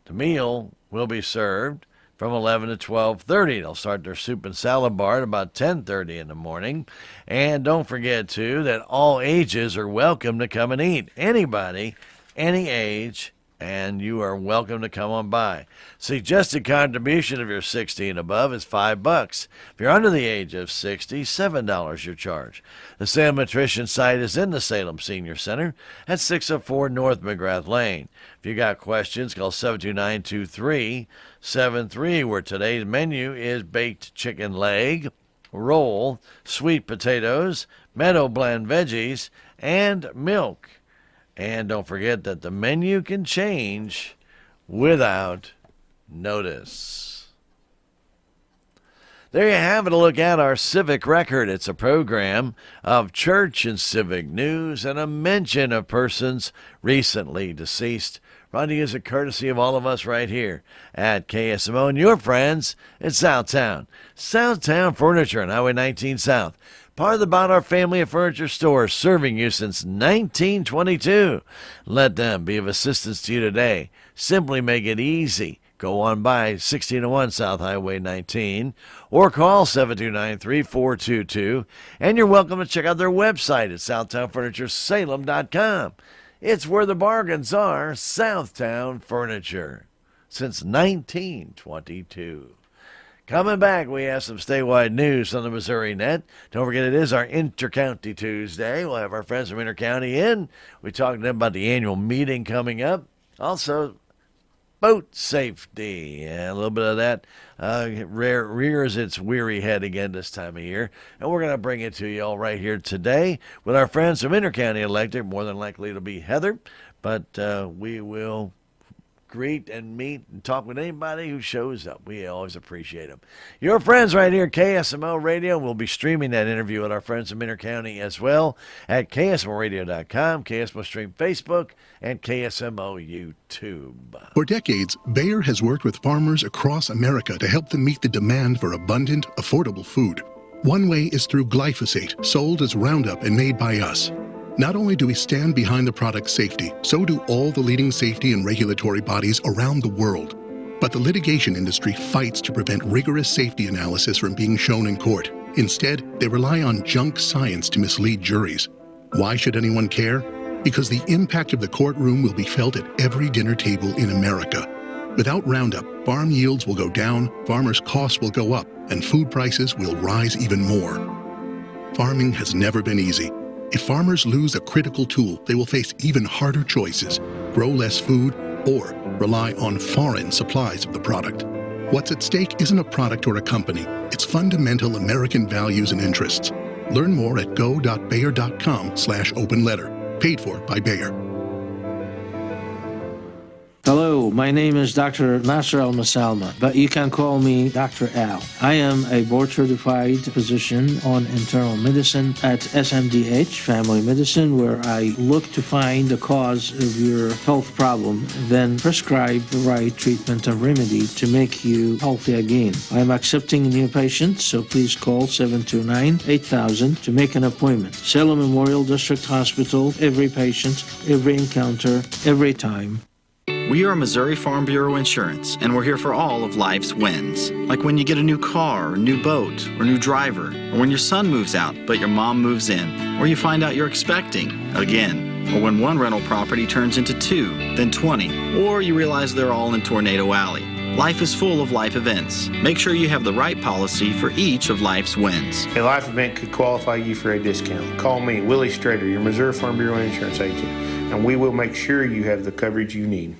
The meal will be served from 11 to 12:30. They'll start their soup and salad bar at about 10:30 in the morning. And don't forget, too, that all ages are welcome to come and eat. Anybody, any age, and you are welcome to come on by. Suggested contribution if you're 60 and above is $5. If you're under the age of 60, $7 your charge. The Salem Nutrition site is in the Salem Senior Center at 604 North McGrath Lane. If you got questions, call 729-2373, where today's menu is baked chicken leg, roll, sweet potatoes, meadow blend veggies, and milk. And don't forget that the menu can change without notice. There you have it, a look at our civic record. It's a program of church and civic news and a mention of persons recently deceased. Brought to you as a courtesy of all of us right here at KSMO and your friends at Southtown. Southtown Furniture on Highway 19 South. Part of the Bonner family of furniture stores serving you since 1922. Let them be of assistance to you today. Simply make it easy. Go on by 1601 South Highway 19 or call 729-3422. And you're welcome to check out their website at SouthtownFurnitureSalem.com. It's where the bargains are, Southtown Furniture, since 1922. Coming back, we have some statewide news on the Missouri Net. Don't forget, it is our Intercounty Tuesday. We'll have our friends from Intercounty in. We talked to them about the annual meeting coming up. Also, boat safety. A little bit of that rears its weary head again this time of year. And we're going to bring it to you all right here today with our friends from Intercounty Electric. More than likely it'll be Heather, but we will greet and meet and talk with anybody who shows up. We always appreciate them. Your friends right here at KSMO Radio. We'll be streaming that interview with our friends from Intercounty as well at KSMORadio.com, KSMO Stream Facebook, and KSMO YouTube. For decades, Bayer has worked with farmers across America to help them meet the demand for abundant, affordable food. One way is through glyphosate, sold as Roundup and made by us. Not only do we stand behind the product's safety, so do all the leading safety and regulatory bodies around the world. But the litigation industry fights to prevent rigorous safety analysis from being shown in court. Instead, they rely on junk science to mislead juries. Why should anyone care? Because the impact of the courtroom will be felt at every dinner table in America. Without Roundup, farm yields will go down, farmers' costs will go up, and food prices will rise even more. Farming has never been easy. If farmers lose a critical tool, they will face even harder choices: grow less food or rely on foreign supplies of the product. What's at stake isn't a product or a company. It's fundamental American values and interests. Learn more at go.bayer.com/open letter. Paid for by Bayer. Hello, my name is Dr. Nasser Al-Masalma, but you can call me Dr. Al. I am a board-certified physician on internal medicine at SMDH, Family Medicine, where I look to find the cause of your health problem, then prescribe the right treatment and remedy to make you healthy again. I am accepting new patients, so please call 729-8000 to make an appointment. Salem Memorial District Hospital, every patient, every encounter, every time. We are Missouri Farm Bureau Insurance, and we're here for all of life's wins. Like when you get a new car, or new boat, or new driver, or when your son moves out, but your mom moves in, or you find out you're expecting again, or when one rental property turns into 2, then 20, or you realize they're all in Tornado Alley. Life is full of life events. Make sure you have the right policy for each of life's wins. A life event could qualify you for a discount. Call me, Willie Strader, your Missouri Farm Bureau Insurance agent, and we will make sure you have the coverage you need.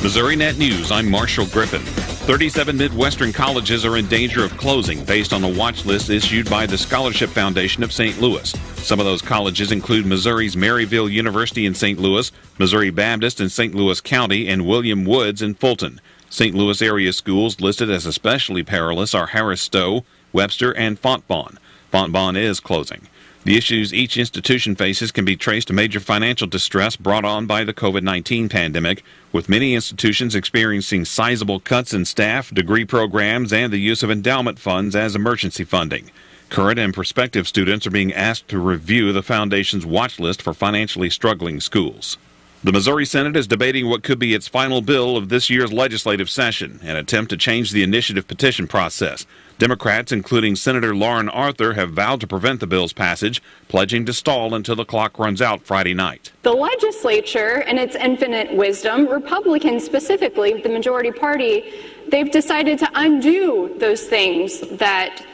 Missouri Net News, I'm Marshall Griffin. 37 Midwestern colleges are in danger of closing based on a watch list issued by the Scholarship Foundation of St. Louis. Some of those colleges include Missouri's Maryville University in St. Louis, Missouri Baptist in St. Louis County, and William Woods in Fulton. St. Louis area schools listed as especially perilous are Harris Stowe, Webster, and Fontbonne. Bon is closing. The issues each institution faces can be traced to major financial distress brought on by the COVID-19 pandemic, with many institutions experiencing sizable cuts in staff, degree programs, and the use of endowment funds as emergency funding. Current and prospective students are being asked to review the Foundation's watch list for financially struggling schools. The Missouri Senate is debating what could be its final bill of this year's legislative session, an attempt to change the initiative petition process. Democrats, including Senator Lauren Arthur, have vowed to prevent the bill's passage, pledging to stall until the clock runs out Friday night. The legislature, in its infinite wisdom, Republicans specifically, the majority party, they've decided to undo those things that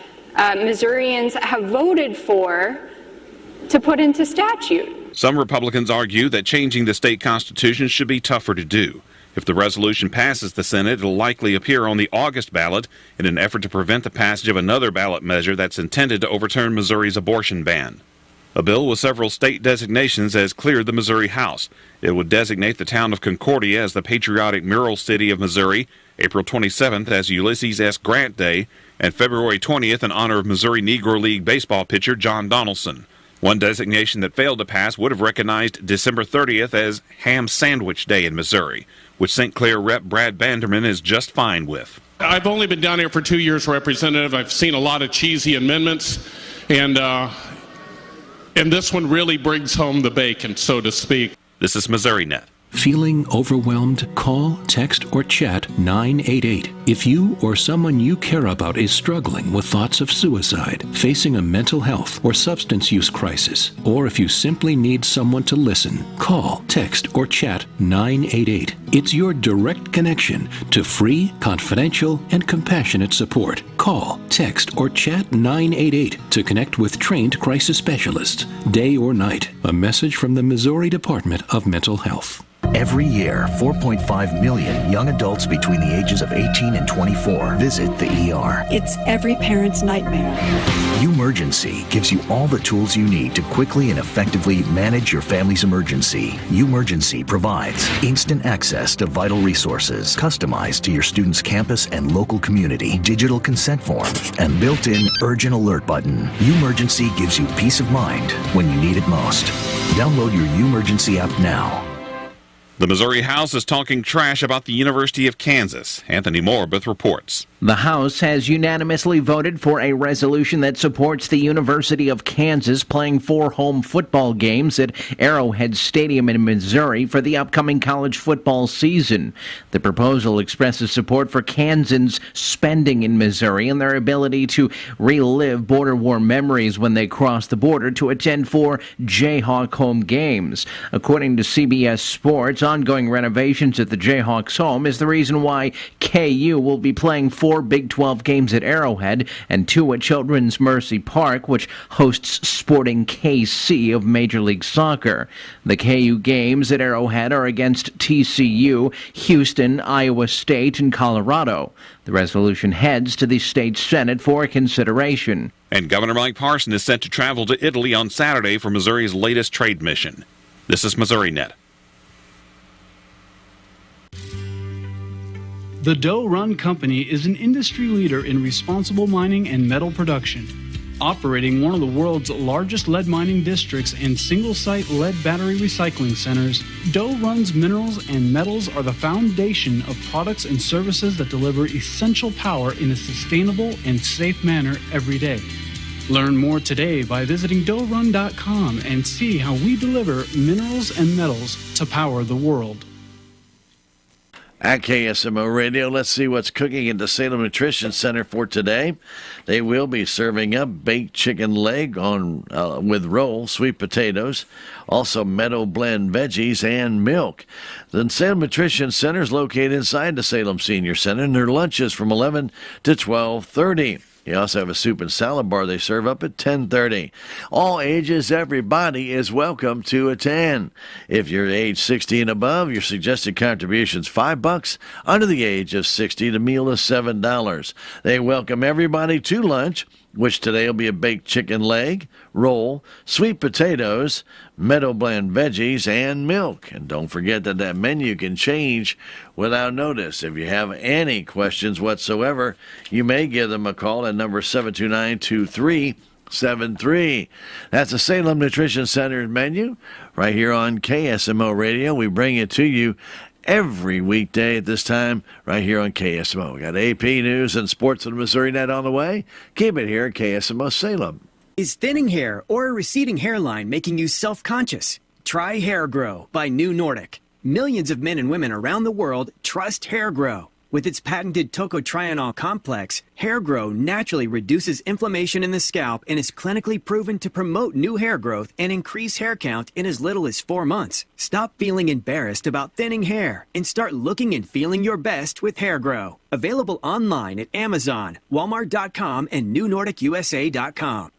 Missourians have voted for to put into statute. Some Republicans argue that changing the state constitution should be tougher to do. If the resolution passes the Senate, it will likely appear on the August ballot in an effort to prevent the passage of another ballot measure that's intended to overturn Missouri's abortion ban. A bill with several state designations has cleared the Missouri House. It would designate the town of Concordia as the patriotic mural city of Missouri, April 27th as Ulysses S. Grant Day, and February 20th in honor of Missouri Negro League baseball pitcher John Donaldson. One designation that failed to pass would have recognized December 30th as Ham Sandwich Day in Missouri, which St. Clair Rep. Brad Banderman is just fine with. I've only been down here for 2 years, Representative. I've seen a lot of cheesy amendments, and this one really brings home the bacon, so to speak. This is Missouri Net. Feeling overwhelmed? Call, text, or chat 988. If you or someone you care about is struggling with thoughts of suicide, facing a mental health or substance use crisis, or if you simply need someone to listen, call, text, or chat 988. It's your direct connection to free, confidential, and compassionate support. Call, text, or chat 988 to connect with trained crisis specialists, day or night. A message from the Missouri Department of Mental Health. Every year, 4.5 million young adults between the ages of 18 and 24 visit the ER. It's every parent's nightmare. Umergency gives you all the tools you need to quickly and effectively manage your family's emergency. Umergency provides instant access to vital resources, customized to your student's campus and local community, digital consent form, and built-in urgent alert button. Umergency gives you peace of mind when you need it most. Download your Umergency app now. The Missouri House is talking trash about the University of Kansas. Anthony Morbith reports. The House has unanimously voted for a resolution that supports the University of Kansas playing 4 home football games at Arrowhead Stadium in Missouri for the upcoming college football season. The proposal expresses support for Kansans spending in Missouri and their ability to relive border war memories when they cross the border to attend 4 Jayhawk home games. According to CBS Sports, ongoing renovations at the Jayhawks home is the reason why KU will be playing 4 Big 12 games at Arrowhead and 2 at Children's Mercy Park, which hosts Sporting KC of Major League Soccer. The KU games at Arrowhead are against TCU, Houston, Iowa State, and Colorado. The resolution heads to the state Senate for consideration. And Governor Mike Parson is set to travel to Italy on Saturday for Missouri's latest trade mission. This is Missouri Net. The Doe Run Company is an industry leader in responsible mining and metal production. Operating one of the world's largest lead mining districts and single-site lead battery recycling centers, Doe Run's minerals and metals are the foundation of products and services that deliver essential power in a sustainable and safe manner every day. Learn more today by visiting doerun.com and see how we deliver minerals and metals to power the world. At KSMO Radio, let's see what's cooking at the Salem Nutrition Center for today. They will be serving up baked chicken leg with roll, sweet potatoes, also Meadow Blend veggies, and milk. The Salem Nutrition Center is located inside the Salem Senior Center, and their lunch is from 11 to 12:30. You also have a soup and salad bar they serve up at 10:30. All ages, everybody is welcome to attend. If you're age 60 and above, your suggested contribution's $5. Under the age of 60, the meal is $7. They welcome everybody to lunch, which today will be a baked chicken leg, roll, sweet potatoes, Meadow Blend veggies, and milk. And don't forget that menu can change without notice. If you have any questions whatsoever, you may give them a call at number 729-23 888-203-1073. That's the Salem Nutrition Center menu right here on KSMO Radio. We bring it to you every weekday at this time right here on KSMO. We got AP News and Sports on the Missouri Net on the way. Keep it here at KSMO Salem. Is thinning hair or a receding hairline making you self-conscious? Try Hair Grow by New Nordic. Millions of men and women around the world trust Hair Grow. With its patented tocotrienol complex, Hair Grow naturally reduces inflammation in the scalp and is clinically proven to promote new hair growth and increase hair count in as little as 4 months. Stop feeling embarrassed about thinning hair and start looking and feeling your best with Hair Grow. Available online at Amazon, Walmart.com, and NewNordicUSA.com.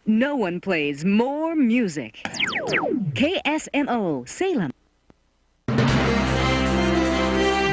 No one plays more music. KSMO Salem.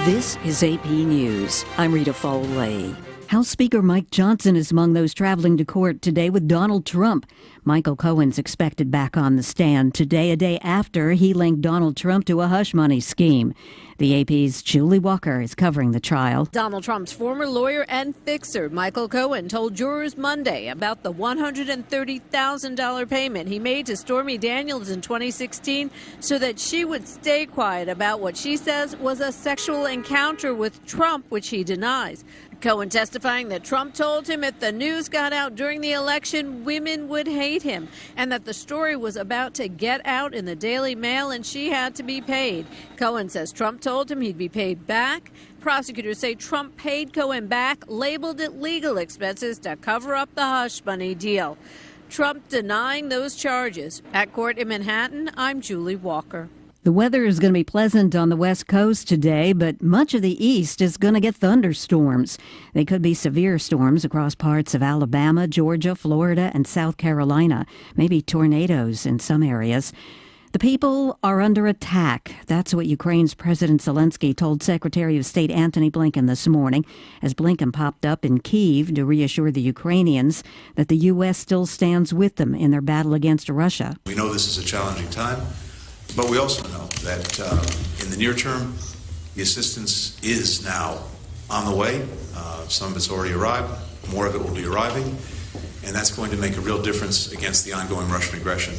This is AP News. I'm Rita Foley. House Speaker Mike Johnson is among those traveling to court today with Donald Trump. Michael Cohen's expected back on the stand today, a day after he linked Donald Trump to a hush money scheme. The AP's Julie Walker is covering the trial. Donald Trump's former lawyer and fixer, Michael Cohen, told jurors Monday about the $130,000 payment he made to Stormy Daniels in 2016 so that she would stay quiet about what she says was a sexual encounter with Trump, which he denies. Cohen testifying that Trump told him if the news got out during the election, women would hate him, and that the story was about to get out in the Daily Mail and she had to be paid. Cohen says Trump told him he'd be paid back. Prosecutors say Trump paid Cohen back, labeled it legal expenses to cover up the hush money deal. Trump denying those charges. At court in Manhattan, I'm Julie Walker. The weather is going to be pleasant on the West Coast today, but much of the East is going to get thunderstorms. They could be severe storms across parts of Alabama, Georgia, Florida, and South Carolina, maybe tornadoes in some areas. The people are under attack. That's what Ukraine's President Zelensky told Secretary of State Antony Blinken this morning, as Blinken popped up in Kyiv to reassure the Ukrainians that the U.S. still stands with them in their battle against Russia. We know this is a challenging time. But we also know that in the near term, the assistance is now on the way. Some of it's already arrived. More of it will be arriving. And that's going to make a real difference against the ongoing Russian aggression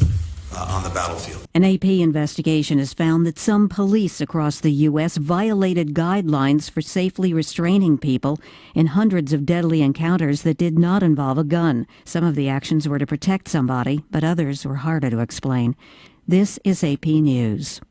on the battlefield. An AP investigation has found that some police across the U.S. violated guidelines for safely restraining people in hundreds of deadly encounters that did not involve a gun. Some of the actions were to protect somebody, but others were harder to explain. This is AP News.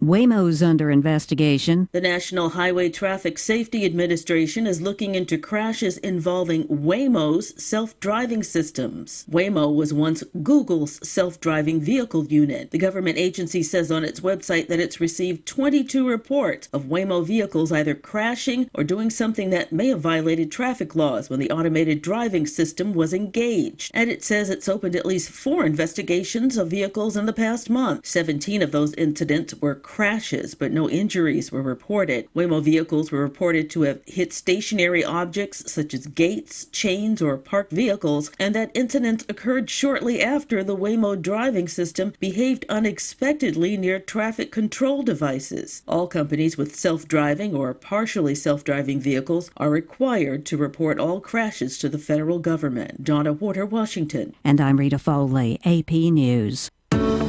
Waymo's under investigation. The National Highway Traffic Safety Administration is looking into crashes involving Waymo's self-driving systems. Waymo was once Google's self-driving vehicle unit. The government agency says on its website that it's received 22 reports of Waymo vehicles either crashing or doing something that may have violated traffic laws when the automated driving system was engaged. And it says it's opened at least 4 investigations of vehicles in the past month. 17 of those incidents were crashes, but no injuries were reported. Waymo vehicles were reported to have hit stationary objects such as gates, chains, or parked vehicles, and that incidents occurred shortly after the Waymo driving system behaved unexpectedly near traffic control devices. All companies with self-driving or partially self-driving vehicles are required to report all crashes to the federal government. Donna Warder, Washington. And I'm Rita Foley, AP News.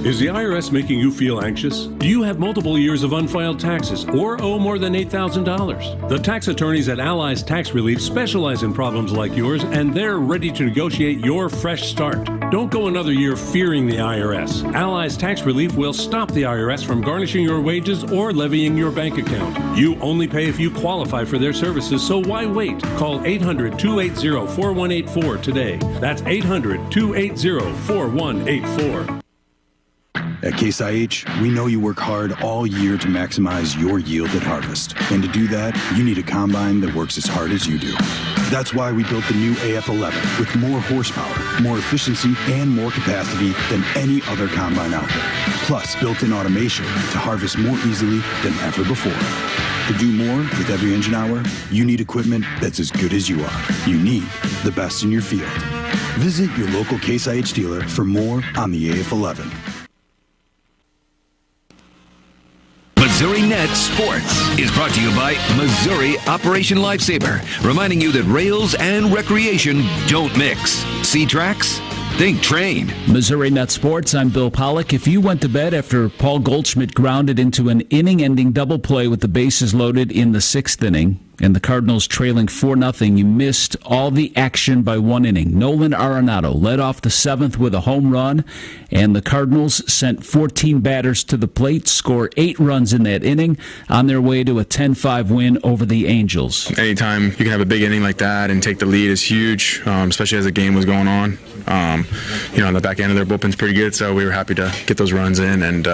Is the IRS making you feel anxious? Do you have multiple years of unfiled taxes or owe more than $8,000? The tax attorneys at Allies Tax Relief specialize in problems like yours, and they're ready to negotiate your fresh start. Don't go another year fearing the IRS. Allies Tax Relief will stop the IRS from garnishing your wages or levying your bank account. You only pay if you qualify for their services, so why wait? Call 800-280-4184 today. That's 800-280-4184. At Case IH, we know you work hard all year to maximize your yield at harvest. And to do that, you need a combine that works as hard as you do. That's why we built the new AF11 with more horsepower, more efficiency, and more capacity than any other combine out there. Plus, built-in automation to harvest more easily than ever before. To do more with every engine hour, you need equipment that's as good as you are. You need the best in your field. Visit your local Case IH dealer for more on the AF11. Missouri Net Sports is brought to you by Missouri Operation Lifesaver, reminding you that rails and recreation don't mix. See tracks? Think train. Missouri Net Sports, I'm Bill Pollock. If you went to bed after Paul Goldschmidt grounded into an inning-ending double play with the bases loaded in the 6th inning, and the Cardinals trailing 4-0, you missed all the action by 1 inning. Nolan Arenado led off the 7th with a home run, and the Cardinals sent 14 batters to the plate, scored 8 runs in that inning, on their way to a 10-5 win over the Angels. Anytime you can have a big inning like that and take the lead is huge, especially as the game was going on. On the back end of their bullpen's pretty good, so we were happy to get those runs in and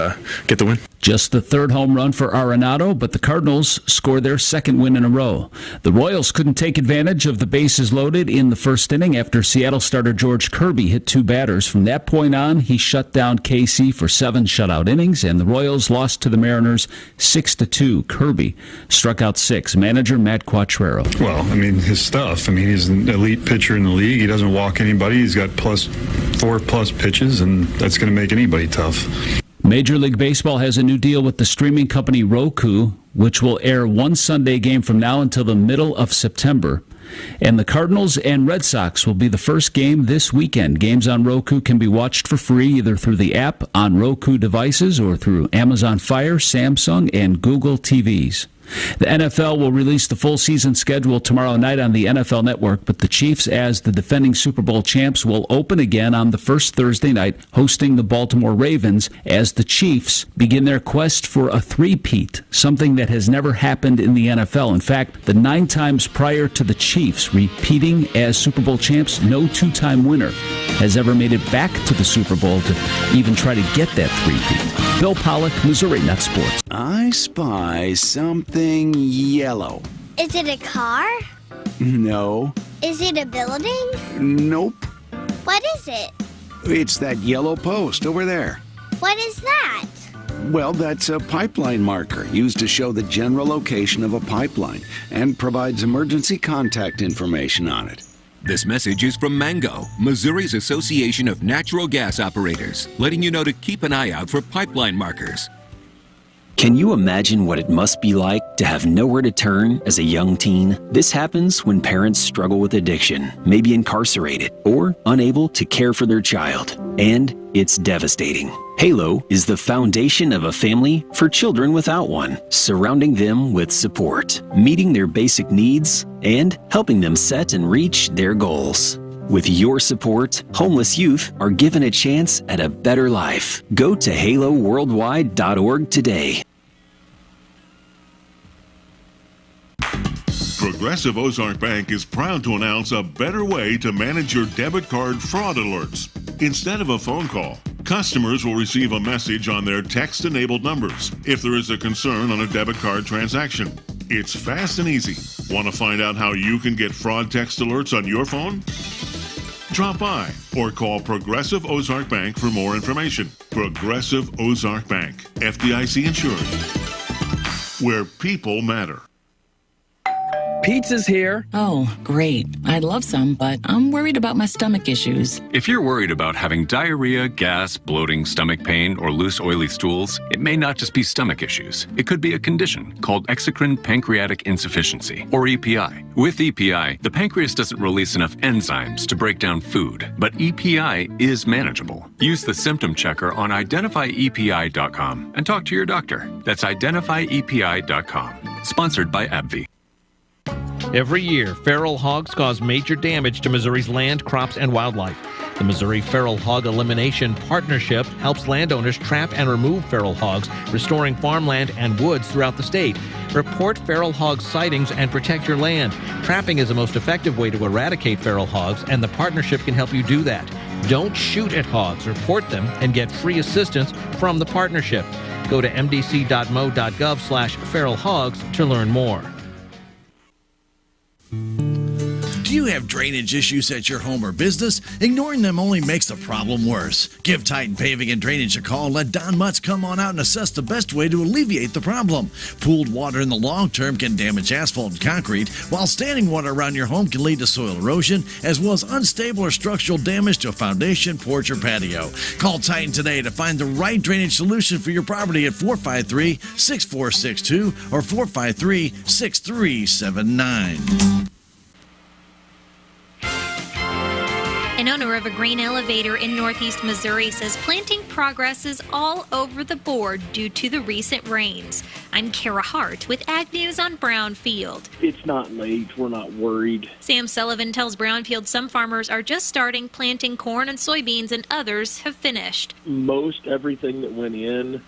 get the win. Just the 3rd home run for Arenado, but the Cardinals scored their 2nd win in a row. The Royals couldn't take advantage of the bases loaded in the 1st inning after Seattle starter George Kirby hit 2 batters. From that point on, he shut down KC for 7 shutout innings, and the Royals lost to the Mariners 6-2. Kirby struck out 6. Manager Matt Quattrero. Well, his stuff. He's an elite pitcher in the league. He doesn't walk anybody. He's got +4+ pitches, and that's going to make anybody tough. Major League Baseball has a new deal with the streaming company Roku, which will air one Sunday game from now until the middle of September. And the Cardinals and Red Sox will be the first game this weekend. Games on Roku can be watched for free either through the app on Roku devices or through Amazon Fire, Samsung, and Google TVs. The NFL will release the full season schedule tomorrow night on the NFL Network, but the Chiefs, as the defending Super Bowl champs, will open again on the first Thursday night, hosting the Baltimore Ravens as the Chiefs begin their quest for a three-peat, something that has never happened in the NFL. In fact, the 9 times prior to the Chiefs repeating as Super Bowl champs, no 2-time winner has ever made it back to the Super Bowl to even try to get that three-peat. Bill Pollock, Missouri Net Sports. I spy something yellow. Is it a car? No. Is it a building? Nope. What is it? It's that yellow post over there. What is that? Well, that's a pipeline marker used to show the general location of a pipeline and provides emergency contact information on it. This message is from Mango, Missouri's Association of Natural Gas Operators, letting you know to keep an eye out for pipeline markers. Can you imagine what it must be like to have nowhere to turn as a young teen? This happens when parents struggle with addiction, may be incarcerated, or unable to care for their child. And it's devastating. Halo is the foundation of a family for children without one, surrounding them with support, meeting their basic needs, and helping them set and reach their goals. With your support, homeless youth are given a chance at a better life. Go to haloworldwide.org today. Progressive Ozark Bank is proud to announce a better way to manage your debit card fraud alerts. Instead of a phone call, customers will receive a message on their text-enabled numbers if there is a concern on a debit card transaction. It's fast and easy. Want to find out how you can get fraud text alerts on your phone? Drop by or call Progressive Ozark Bank for more information. Progressive Ozark Bank, FDIC insured, where people matter. Pizza's here. Oh, great. I'd love some, but I'm worried about my stomach issues. If you're worried about having diarrhea, gas, bloating, stomach pain, or loose, oily stools, it may not just be stomach issues. It could be a condition called exocrine pancreatic insufficiency, or EPI. With EPI, the pancreas doesn't release enough enzymes to break down food, but EPI is manageable. Use the symptom checker on identifyepi.com and talk to your doctor. That's identifyepi.com. Sponsored by AbbVie. Every year, feral hogs cause major damage to Missouri's land, crops, and wildlife. The Missouri Feral Hog Elimination Partnership helps landowners trap and remove feral hogs, restoring farmland and woods throughout the state. Report feral hog sightings and protect your land. Trapping is the most effective way to eradicate feral hogs, and the partnership can help you do that. Don't shoot at hogs. Report them and get free assistance from the partnership. Go to mdc.mo.gov/feral hogs to learn more. Do you have drainage issues at your home or business? Ignoring them only makes the problem worse. Give Titan Paving and Drainage a call and let Don Mutz come on out and assess the best way to alleviate the problem. Pooled water in the long term can damage asphalt and concrete, while standing water around your home can lead to soil erosion, as well as unstable or structural damage to a foundation, porch, or patio. Call Titan today to find the right drainage solution for your property at 453-6462 or 453-6379. An owner of a grain elevator in northeast Missouri says planting progress is all over the board due to the recent rains. I'm Kara Hart with Ag News on Brownfield. It's not late. We're not worried. Sam Sullivan tells Brownfield some farmers are just starting planting corn and soybeans and others have finished. Most everything that went in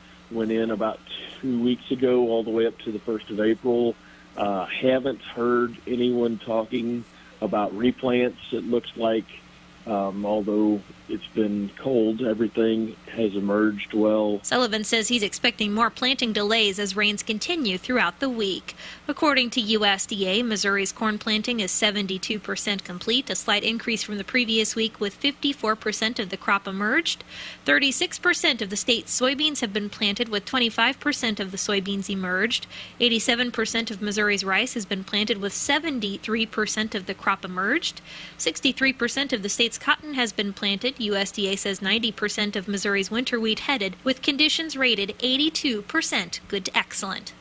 about 2 weeks ago all the way up to the 1st of April. Haven't heard anyone talking about replants. It looks like although it's been cold, everything has emerged well. Sullivan says he's expecting more planting delays as rains continue throughout the week. According to USDA, Missouri's corn planting is 72% complete, a slight increase from the previous week with 54% of the crop emerged. 36% of the state's soybeans have been planted with 25% of the soybeans emerged. 87% of Missouri's rice has been planted with 73% of the crop emerged. 63% of the state's cotton has been planted. USDA says 90% of Missouri's winter wheat headed, with conditions rated 82% good to excellent.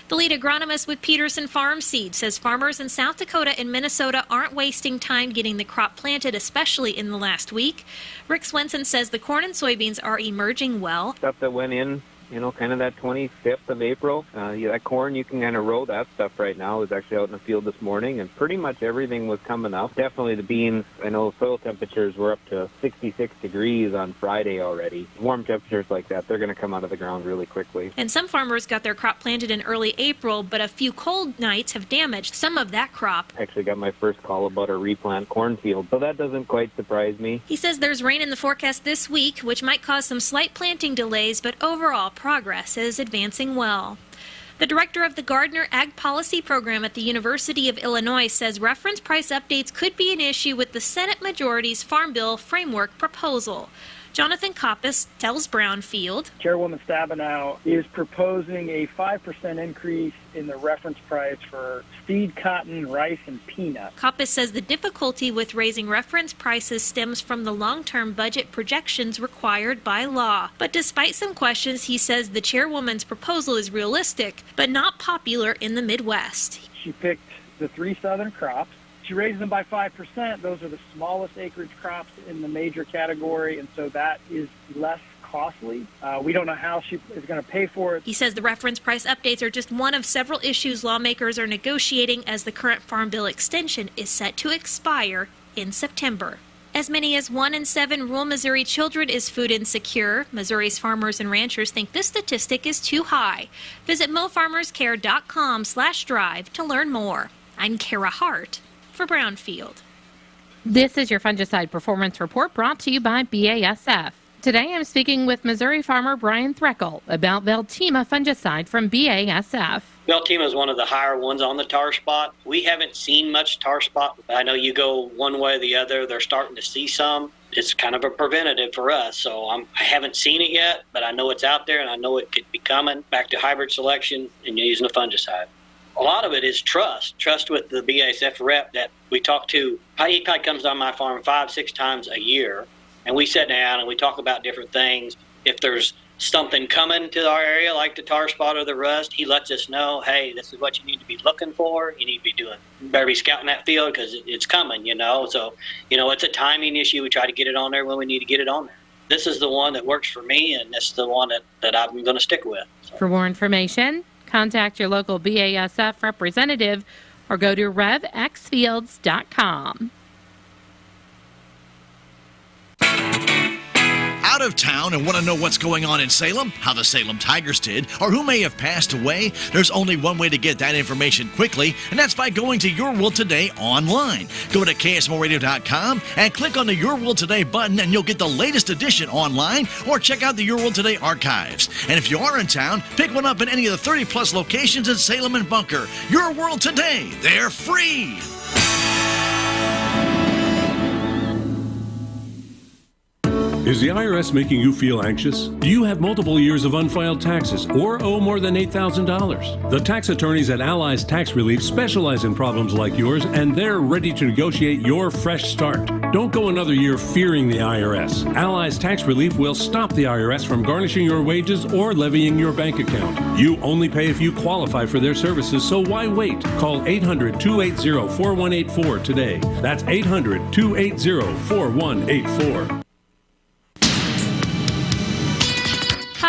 The lead agronomist with Peterson Farm Seed says farmers in South Dakota and Minnesota aren't wasting time getting the crop planted, especially in the last week. Rick Swenson says the corn and soybeans are emerging well. Stuff that went in, kind of that 25th of April. That corn, you can kind of row that stuff right now. I was actually out in the field this morning, and pretty much everything was coming up. Definitely the beans. I know soil temperatures were up to 66 degrees on Friday already. Warm temperatures like that, they're going to come out of the ground really quickly. And some farmers got their crop planted in early April, but a few cold nights have damaged some of that crop. Actually got my first call about a replant cornfield, so that doesn't quite surprise me. He says there's rain in the forecast this week, which might cause some slight planting delays, but overall progress is advancing well. The director of the Gardner Ag Policy Program at the University of Illinois says reference price updates could be an issue with the Senate majority's Farm Bill framework proposal. Jonathan Koppes tells Brownfield. Chairwoman Stabenow is proposing a 5% increase in the reference price for seed, cotton, rice, and peanuts. Koppes says the difficulty with raising reference prices stems from the long-term budget projections required by law. But despite some questions, he says the chairwoman's proposal is realistic, but not popular in the Midwest. She picked the 3 southern crops. She raised them by 5%. Those are the smallest acreage crops in the major category, and so that is less costly. We don't know how she is going to pay for it. He says the reference price updates are just one of several issues lawmakers are negotiating as the current Farm Bill extension is set to expire in September. As many as 1 in 7 rural Missouri children is food insecure. Missouri's farmers and ranchers think this statistic is too high. Visit mofarmerscare.com/drive to learn more. I'm Kara Hart for Brownfield. This is your Fungicide Performance Report brought to you by BASF. Today I'm speaking with Missouri farmer Brian Threkel about Veltima fungicide from BASF. Veltima is one of the higher ones on the tar spot. We haven't seen much tar spot. I know you go one way or the other. They're starting to see some. It's kind of a preventative for us, so I haven't seen it yet, but I know it's out there and I know it could be coming. Back to hybrid selection and using a fungicide. A lot of it is trust with the BASF rep that we talk to. He probably comes on my farm 5-6 times a year, and we sit down and we talk about different things. If there's something coming to our area like the tar spot or the rust, he lets us know, hey, this is what you need to be looking for. You need to be doing. You better be scouting that field because it's coming, So, it's a timing issue. We try to get it on there when we need to get it on there. This is the one that works for me, and this is the one that I'm going to stick with. So. For more information, contact your local BASF representative or go to revxfields.com. Out of town and want to know what's going on in Salem, how the Salem Tigers did, or who may have passed away? There's only one way to get that information quickly, and that's by going to Your World Today online. Go to KSMOradio.com and click on the Your World Today button, and you'll get the latest edition online, or check out the Your World Today archives. And if you are in town, pick one up in any of the 30-plus locations in Salem and Bunker. Your World Today, they're free! Is the IRS making you feel anxious? Do you have multiple years of unfiled taxes or owe more than $8,000? The tax attorneys at Allies Tax Relief specialize in problems like yours, and they're ready to negotiate your fresh start. Don't go another year fearing the IRS. Allies Tax Relief will stop the IRS from garnishing your wages or levying your bank account. You only pay if you qualify for their services, so why wait? Call 800-280-4184 today. That's 800-280-4184.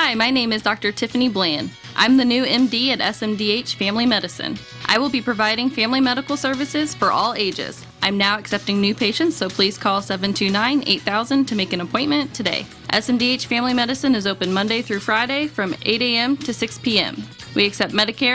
Hi, my name is Dr. Tiffany Bland. I'm the new MD at SMDH Family Medicine. I will be providing family medical services for all ages. I'm now accepting new patients, so please call 729-8000 to make an appointment today. SMDH Family Medicine is open Monday through Friday from 8 a.m. to 6 p.m. We accept Medicare,